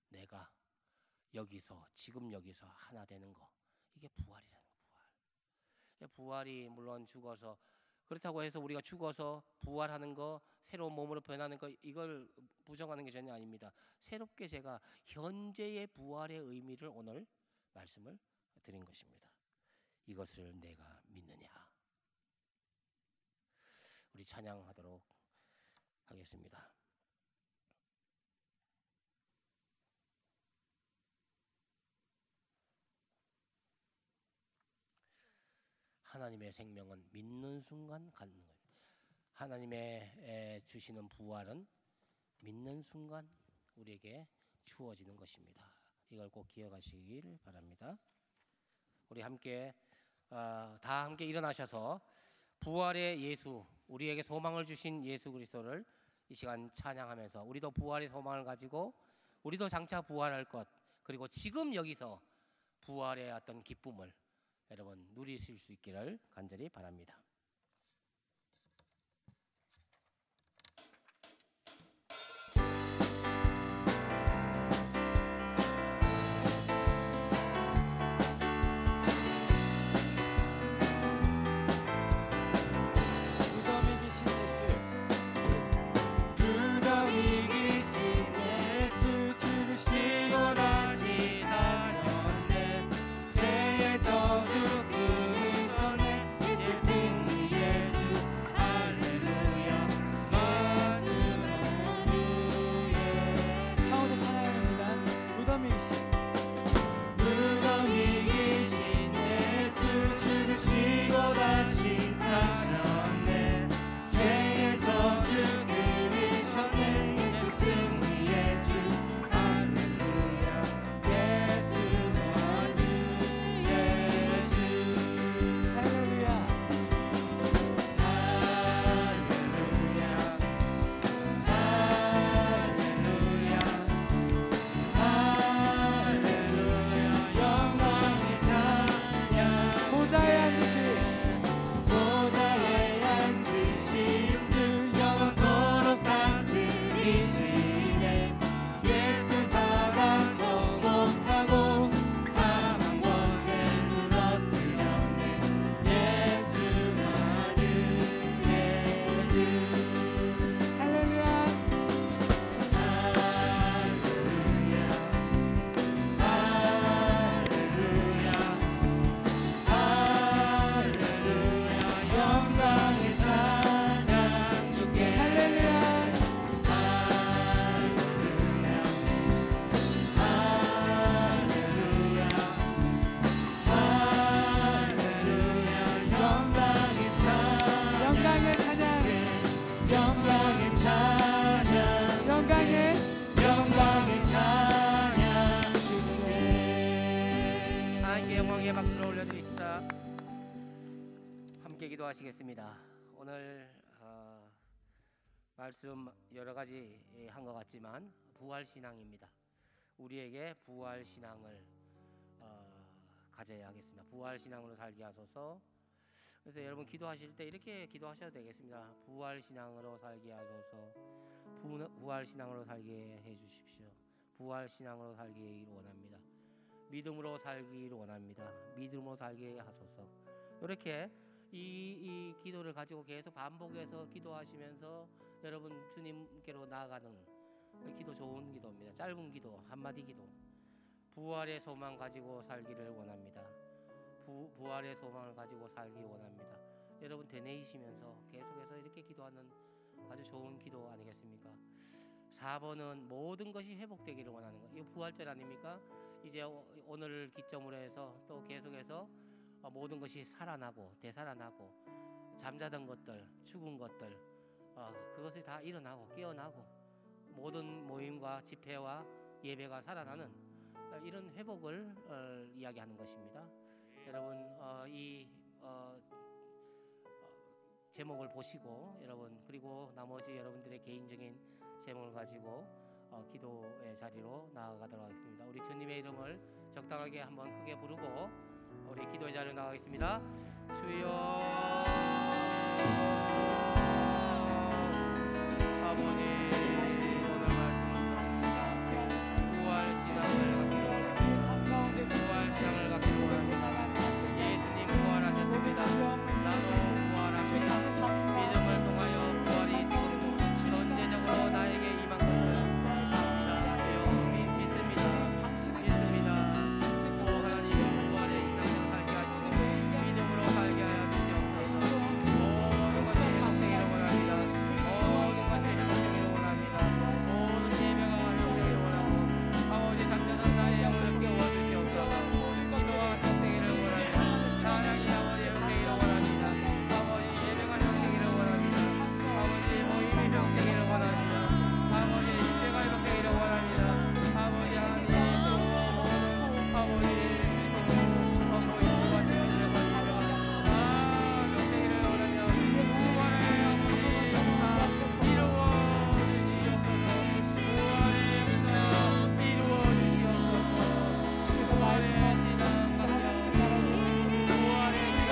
내가 여기서, 지금 여기서 하나 되는 거, 이게 부활이라는 거. 부활이 물론 죽어서, 그렇다고 해서 우리가 죽어서 부활하는 거, 새로운 몸으로 변하는 거, 이걸 부정하는 게 전혀 아닙니다. 새롭게 제가 현재의 부활의 의미를 오늘 말씀을 드린 것입니다. 이것을 내가 믿느냐. 우리 찬양하도록 하겠습니다. 하나님의 생명은 믿는 순간 갖는 거예요. 하나님의 주시는 부활은 믿는 순간 우리에게 주어지는 것입니다. 이걸 꼭 기억하시길 바랍니다. 우리 함께 다 함께 일어나셔서 부활의 예수, 우리에게 소망을 주신 예수 그리스도를 이 시간 찬양하면서, 우리도 부활의 소망을 가지고 우리도 장차 부활할 것, 그리고 지금 여기서 부활의 어떤 기쁨을 여러분 누리실 수 있기를 간절히 바랍니다. 하나님께 영광의 박수를 올려드립시다. 함께 기도하시겠습니다. 오늘 말씀 여러 가지 한 것 같지만 부활 신앙입니다. 우리에게 부활 신앙을 가져야 하겠습니다. 부활 신앙으로 살게 하소서. 그래서 여러분 기도하실 때 이렇게 기도하셔도 되겠습니다. 부활 신앙으로 살게 하소서. 부활 신앙으로 살게 해 주십시오. 부활 신앙으로 살기를 원합니다. 믿음으로 살기를 원합니다. 믿음으로 살게 하소서. 이렇게 이 기도를 가지고 계속 반복해서 기도하시면서 여러분 주님께로 나아가는 기도, 좋은 기도입니다. 짧은 기도, 한마디 기도. 부활의 소망 가지고 살기를 원합니다. 부활의 소망을 가지고 살기 원합니다. 여러분 되뇌이시면서 계속해서 이렇게 기도하는 아주 좋은 기도 아니겠습니까? 4번은 모든 것이 회복되기를 원하는 것. 이거 부활절 아닙니까? 이제 오늘 기점으로 해서 또 계속해서 모든 것이 살아나고 되살아나고 잠자던 것들, 죽은 것들, 그것이 다 일어나고 깨어나고 모든 모임과 집회와 예배가 살아나는 이런 회복을 이야기하는 것입니다. 여러분 이 제목을 보시고 여러분, 그리고 나머지 여러분들의 개인적인 제목을 가지고 기도의 자리로 나아가도록 하겠습니다. 우리 주님의 이름을 적당하게 한번 크게 부르고 우리 기도의 자리로 나가겠습니다. 주여 아버지, 오늘 말씀 부활 신앙을 갖기로 원합니다. 부활 신앙을 갖기로 원합니다. 예수님 부활하셨습니다. 나도 부활합니다. 믿음을 통하여 부활이 지금 전제적으로 나에게 임한 것을 믿습니다. 내 영혼이 믿습니다. 오 하나님, 부활의 신앙으로 살게 하시는 믿음으로 살게 하여 주시옵소서. 모든 것이 회복되기를 원합니다. 모든 것이 회복되기를 원합니다. 모든 예배가 회복되기를 원합니다. 아버지, 잠자는 나의 영혼을 깨워주시옵소서. 기도가 회복되기를 원합니다. 사랑이 아버지 회복되기를 원합니다. 아버지, 예배가 회복되기를 원합니다. 아버지, 모임이 회복되기를 원합니다. 아버지, 집회가 회복되기를 원합니다. 아버지 하나님, 아버지 모임과 집회가 회복되기를 원하며 부활의 아버지 이루어 주시옵소서. 부활의 역사 이루어 주시옵소서. 부활의 신앙 같은 부활의 신앙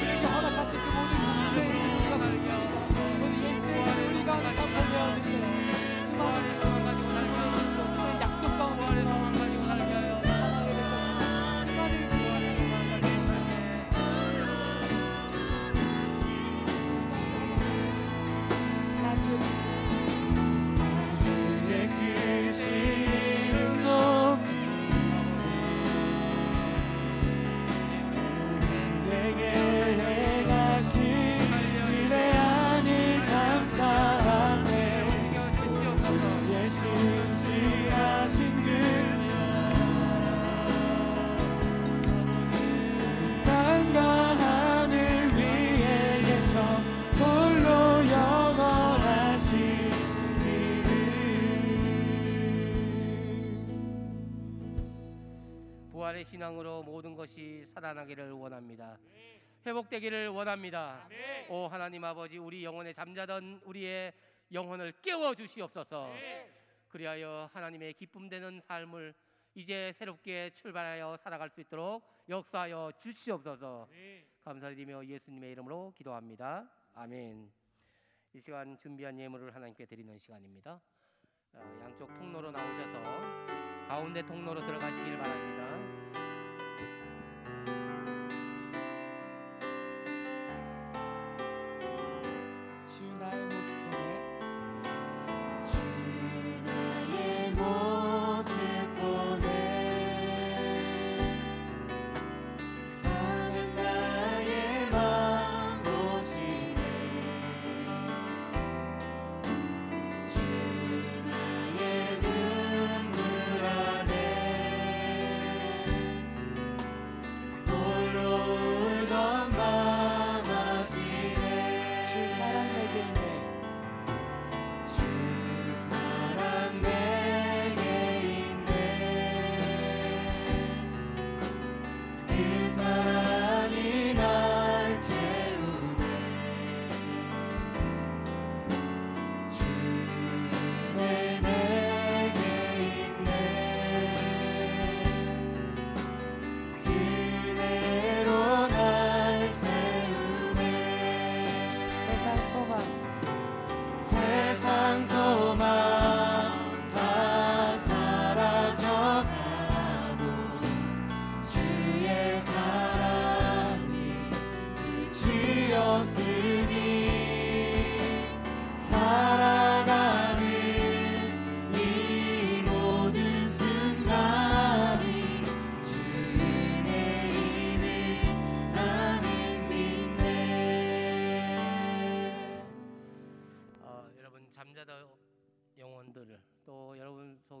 우리에게 허락하신 그 모든 진실의 이름과 예수의 우리 가운데 선포되어 주세요. 수많은 그의 약속 가운데 찬양하게 될 것입니다. 수많은 당신의 크신 높이 우리에게 행하신 위대한을 감사하세. 주의 신실하신 그 땅과 하늘 위에 계셔 홀로 영원하신 부활의 신앙으로 모든 것이 살아나기를 원합니다. 회복되기를 원합니다. 오 하나님 아버지, 우리 영혼에 잠자던 우리의 영혼을 깨워 주시옵소서. 그리하여 하나님의 기쁨 되는 삶을 이제 새롭게 출발하여 살아갈 수 있도록 역사하여 주시옵소서. 감사드리며 예수님의 이름으로 기도합니다. 아멘. 이 시간 준비한 예물을 하나님께 드리는 시간입니다. 양쪽 통로로 나오셔서 가운데 통로로 들어가시길 바랍니다. 주 나의 모습 보내 주 나의 모습 보내 사는 나의 맘 보시네 주 나의 눈물 안에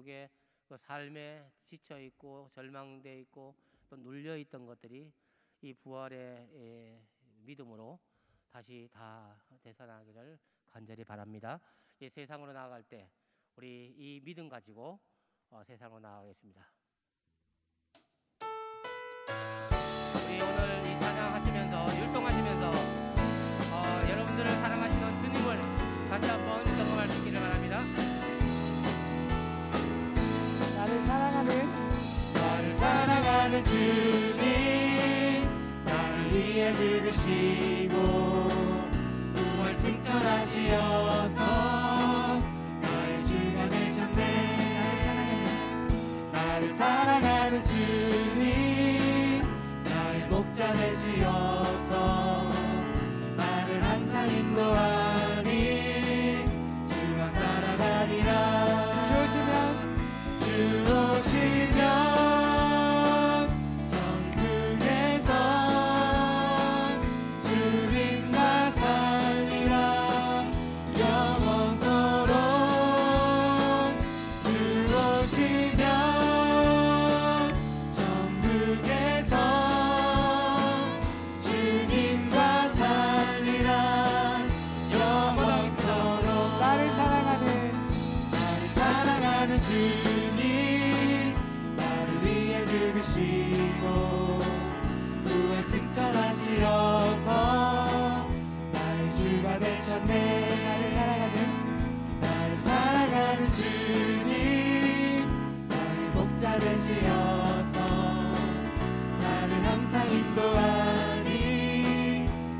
속에 그 삶에 지쳐 있고 절망돼 있고 또 눌려 있던 것들이 이 부활의 믿음으로 다시 다 되살아나기를 간절히 바랍니다. 이 세상으로 나아갈 때 우리 이 믿음 가지고 세상으로 나아가겠습니다. 우리 오늘 이 찬양하시면서 율동하시면서 여러분들을 사랑하시는 주님을 다시 한번 경험할 수 있기를 바랍니다. 나를 사랑하는 주님, 나를 위해 죽으시고 부활 승천하시어서 나의 주가 되셨네. 나를 사랑하는 주님, 나의 목자 되시어서 나를 항상 인도하니 주만 따라가리라. 주 오시면 주님, 나를 위해 죽으시고 부활 승천하시어서 나의 주가 되셨네. 나를 사랑하는 주님, 나의 목자 되시어서 나를 항상 인도하니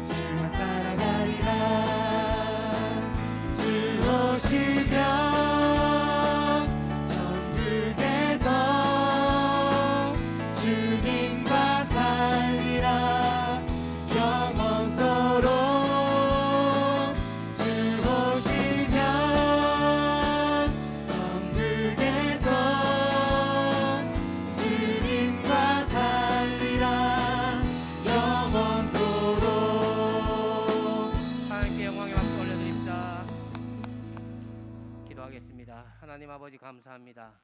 주만 따라가리라. 주 오시면 주님과 살리라 영원토록. 주 오시면 천국에서 주님과 살리라 영원토록. 하나님께 영광의 박수 올려드립니다. 기도하겠습니다. 하나님 아버지 감사합니다.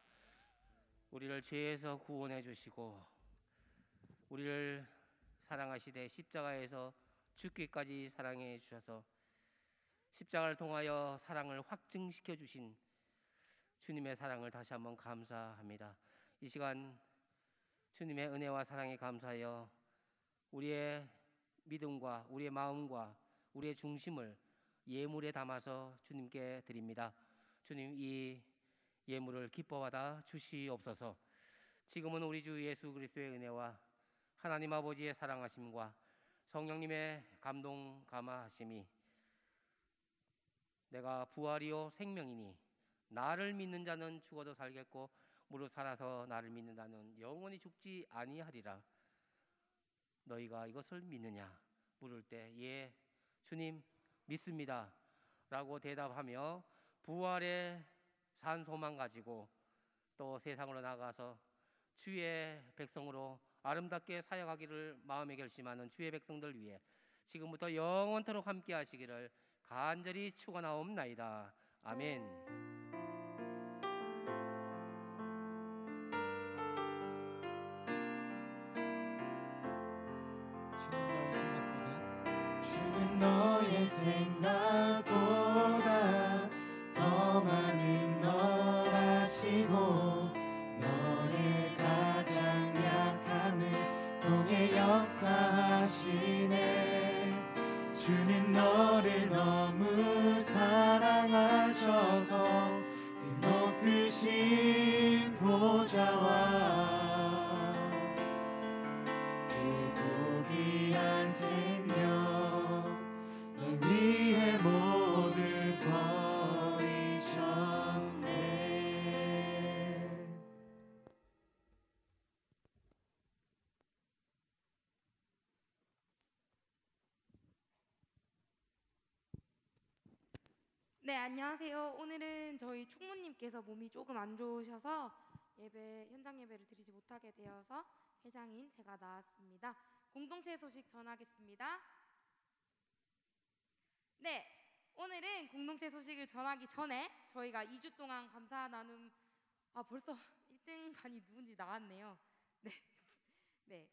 우리를 죄에서 구원해 주시고 우리를 사랑하시되 십자가에서 죽기까지 사랑해 주셔서 십자가를 통하여 사랑을 확증시켜 주신 주님의 사랑을 다시 한번 감사합니다. 이 시간 주님의 은혜와 사랑에 감사하여 우리의 믿음과 우리의 마음과 우리의 중심을 예물에 담아서 주님께 드립니다. 주님, 이 예물을 기뻐받아 주시옵소서. 지금은 우리 주 예수 그리스도의 은혜와 하나님 아버지의 사랑하심과 성령님의 감동 감화하심이 내가 부활이요 생명이니 나를 믿는 자는 죽어도 살겠고 무릇 살아서 나를 믿는 자는 영원히 죽지 아니하리라. 너희가 이것을 믿느냐 물을 때 예 주님 믿습니다 라고 대답하며 부활의 산 소망 가지고 또 세상으로 나가서 주의 백성으로 아름답게 사역하기를 마음에 결심하는 주의 백성들 위해 지금부터 영원토록 함께 하시기를 간절히 축원하옵나이다. 아멘. 주는 너의 생각보다 더 많은 널 아시고 너의 가장 약함을 통해 역사하시네. 주는 너를 너무 사랑하셔서 그 높으신 보좌와 그 고귀한 생명 널 위해 모두 버리셨네. 네, 안녕하세요. 오늘은 저희 총무님께서 몸이 조금 안 좋으셔서 현장 예배를 드리지 못하게 되어서 회장인 제가 나왔습니다. 공동체 소식 전하겠습니다. 네, 오늘은 공동체 소식을 전하기 전에 저희가 2주 동안 감사 나눔 아, 벌써 1등간이 누군지 나왔네요. 네. 네,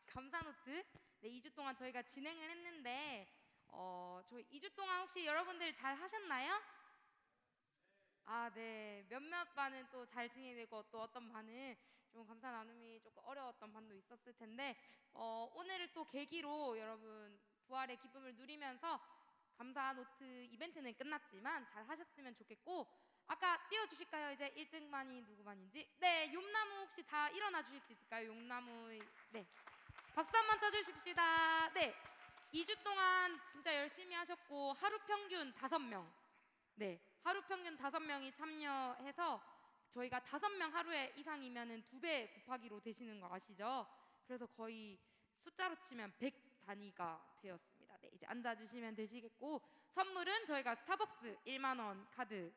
감사노트. 네, 2주 동안 저희가 진행을 했는데 저희 2주 동안 혹시 여러분들 잘 하셨나요? 아, 네. 몇몇 반은 또 잘 진행되고 또 어떤 반은 좀 감사 나눔이 조금 어려웠던 반도 있었을 텐데 오늘을 또 계기로 여러분 부활의 기쁨을 누리면서 감사 노트 이벤트는 끝났지만 잘 하셨으면 좋겠고, 아까 띄워주실까요? 이제 1등반이 누구 반인지. 네, 용나무 혹시 다 일어나 주실 수 있을까요? 용나무. 네, 박수 한번 쳐주십시다. 네, 2주 동안 진짜 열심히 하셨고 하루 평균 5명. 네, 하루 평균 5명이 참여해서 저희가 5명 하루에 이상이면은 2배 곱하기로 되시는 거 아시죠? 그래서 거의 숫자로 치면 100 단위가 되었습니다. 네, 이제 앉아주시면 되시겠고, 선물은 저희가 스타벅스 1만 원 카드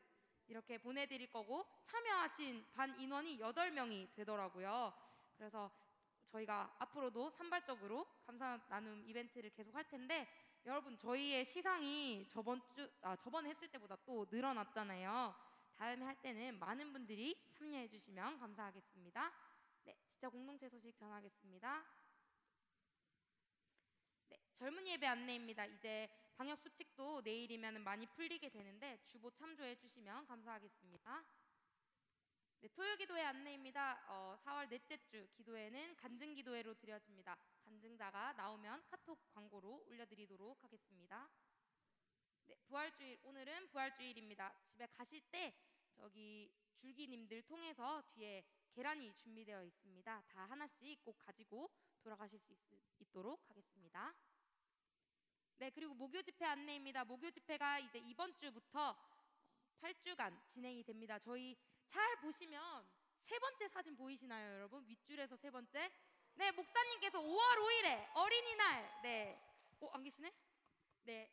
이렇게 보내드릴 거고, 참여하신 반 인원이 8명이 되더라고요. 그래서 저희가 앞으로도 산발적으로 감사 나눔 이벤트를 계속 할 텐데, 여러분 저희의 시상이 저번에 했을 때보다 또 늘어났잖아요. 다음에 할 때는 많은 분들이 참여해 주시면 감사하겠습니다. 네, 진짜 공동체 소식 전하겠습니다. 네, 젊은 예배 안내입니다. 이제 방역 수칙도 내일이면 많이 풀리게 되는데 주보 참조해 주시면 감사하겠습니다. 네, 토요기도회 안내입니다. 4월 넷째 주 기도회는 간증기도회로 드려집니다. 간증자가 나오면 카톡 광고로 올려드리도록 하겠습니다. 네, 부활주일, 오늘은 부활주일입니다. 집에 가실 때 저기 줄기님들 통해서 뒤에 계란이 준비되어 있습니다. 다 하나씩 꼭 가지고 돌아가실 수 있도록 하겠습니다. 네, 그리고 목요 집회 안내입니다. 목요 집회가 이제 이번 주부터 8주간 진행이 됩니다. 저희 잘 보시면 세 번째 사진 보이시나요, 여러분? 윗줄에서 세 번째. 네, 목사님께서 5월 5일에 어린이날. 네, 안 계시네? 네,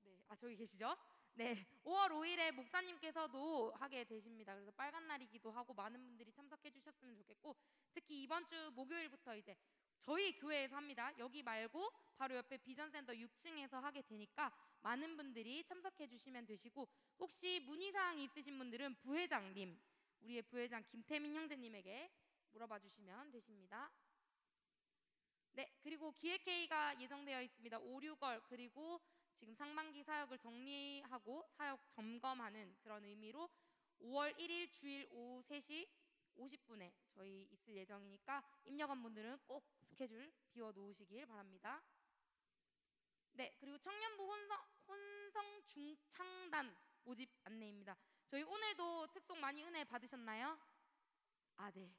네, 저기 계시죠? 네, 5월 5일에 목사님께서도 하게 되십니다. 그래서 빨간 날이기도 하고 많은 분들이 참석해 주셨으면 좋겠고, 특히 이번 주 목요일부터 이제 저희 교회에서 합니다. 여기 말고 바로 옆에 비전센터 6층에서 하게 되니까 많은 분들이 참석해 주시면 되시고, 혹시 문의사항이 있으신 분들은 부회장님, 우리의 부회장 김태민 형제님에게 물어봐 주시면 되십니다. 네, 그리고 기획회의가 예정되어 있습니다. 5, 6월, 그리고 지금 상반기 사역을 정리하고 사역 점검하는 그런 의미로 5월 1일 주일 오후 3시 50분에 저희 있을 예정이니까 입력한 분들은 꼭 스케줄 비워 놓으시길 바랍니다. 네, 그리고 청년부 혼성 중창단 모집 안내입니다. 저희 오늘도 특송 많이 은혜 받으셨나요? 아, 네,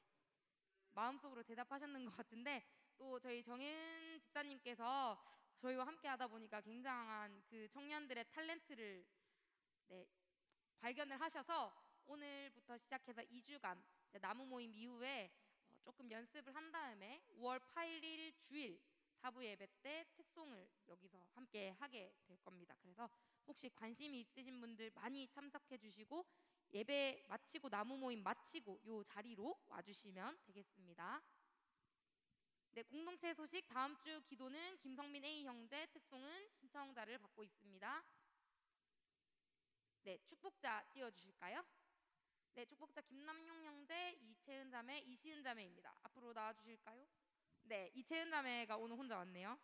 마음속으로 대답하셨는 것 같은데, 또 저희 정은 집사님께서 저희와 함께 하다 보니까 굉장한 그 청년들의 탤런트를 발견을 하셔서 오늘부터 시작해서 2주간 나무 모임 이후에 조금 연습을 한 다음에 5월 8일 주일 사부 예배 때 특송을 여기서 함께 하게 될 겁니다. 그래서 혹시 관심이 있으신 분들 많이 참석해 주시고, 예배 마치고 나무 모임 마치고 요 자리로 와주시면 되겠습니다. 네, 공동체 소식, 다음 주 기도는 김성민 A 형제, 특송은 신청자를 받고 있습니다. 네, 축복자 띄워주실까요? 네, 축복자 김남용 형제, 이채은 자매, 이시은 자매입니다. 앞으로 나와주실까요? 네, 이채은 자매가 오늘 혼자 왔네요.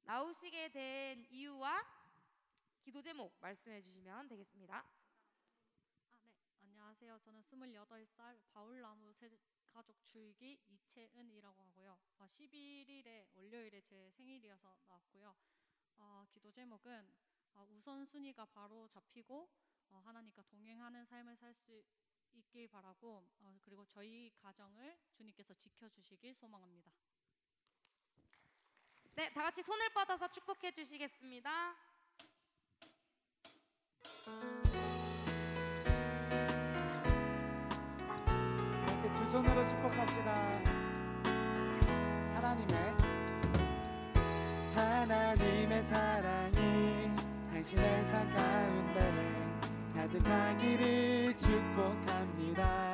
나오시게 된 이유와 기도 제목 말씀해 주시면 되겠습니다. 네, 안녕하세요. 저는 28살 바울나무 가족 주일기 이채은이라고 하고요. 11일에 월요일에 제 생일이어서 나왔고요. 기도 제목은 우선순위가 바로 잡히고 하나님과 동행하는 삶을 살 수 있길 바라고, 그리고 저희 가정을 주님께서 지켜주시길 소망합니다. 네, 다 같이 손을 뻗어서 축복해 주시겠습니다. 이렇게 두 손으로 축복합시다. 하나님의 사랑이 당신의 삶 가운데 가득하기를 축복합니다.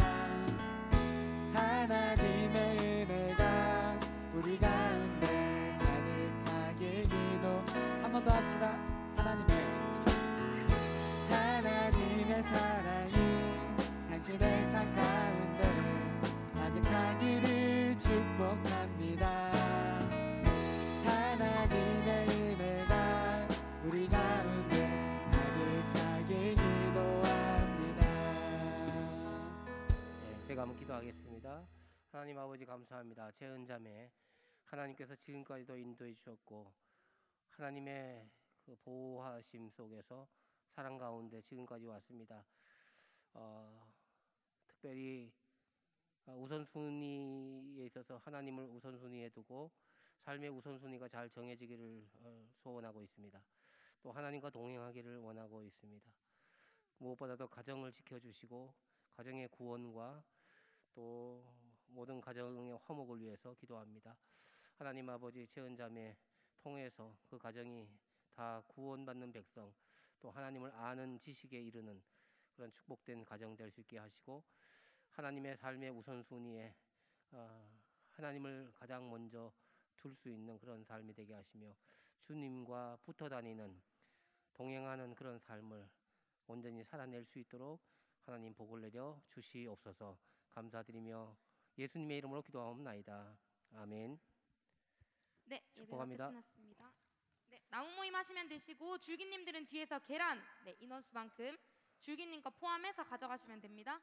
하나님의 은혜가 우리 가운데 가득하길 기도. 한 번 더 합시다. 하나님의 제가 한번 기도하겠습니다. 하나님 아버지 감사합니다. 재은자매 하나님께서 지금까지도 인도해 주셨고 하나님의 그 보호하심 속에서 사랑 가운데 지금까지 왔습니다. 특별히 우선순위에 있어서 하나님을 우선순위에 두고 삶의 우선순위가 잘 정해지기를 소원하고 있습니다. 또 하나님과 동행하기를 원하고 있습니다. 무엇보다도 가정을 지켜주시고 가정의 구원과 또 모든 가정의 화목을 위해서 기도합니다. 하나님 아버지 재은자매 통해서 그 가정이 다 구원받는 백성 또 하나님을 아는 지식에 이르는 그런 축복된 가정 될 수 있게 하시고 하나님의 삶의 우선순위에 하나님을 가장 먼저 둘 수 있는 그런 삶이 되게 하시며 주님과 붙어 다니는 동행하는 그런 삶을 온전히 살아낼 수 있도록 하나님 복을 내려 주시옵소서. 감사드리며 예수님의 이름으로 기도하옵나이다. 아멘. 네, 예배가 축복합니다. 끝이 났습니다. 네, 나무 모임 하시면 되시고 줄기님들은 뒤에서 계란 인원수만큼 줄기님 거 포함해서 가져가시면 됩니다.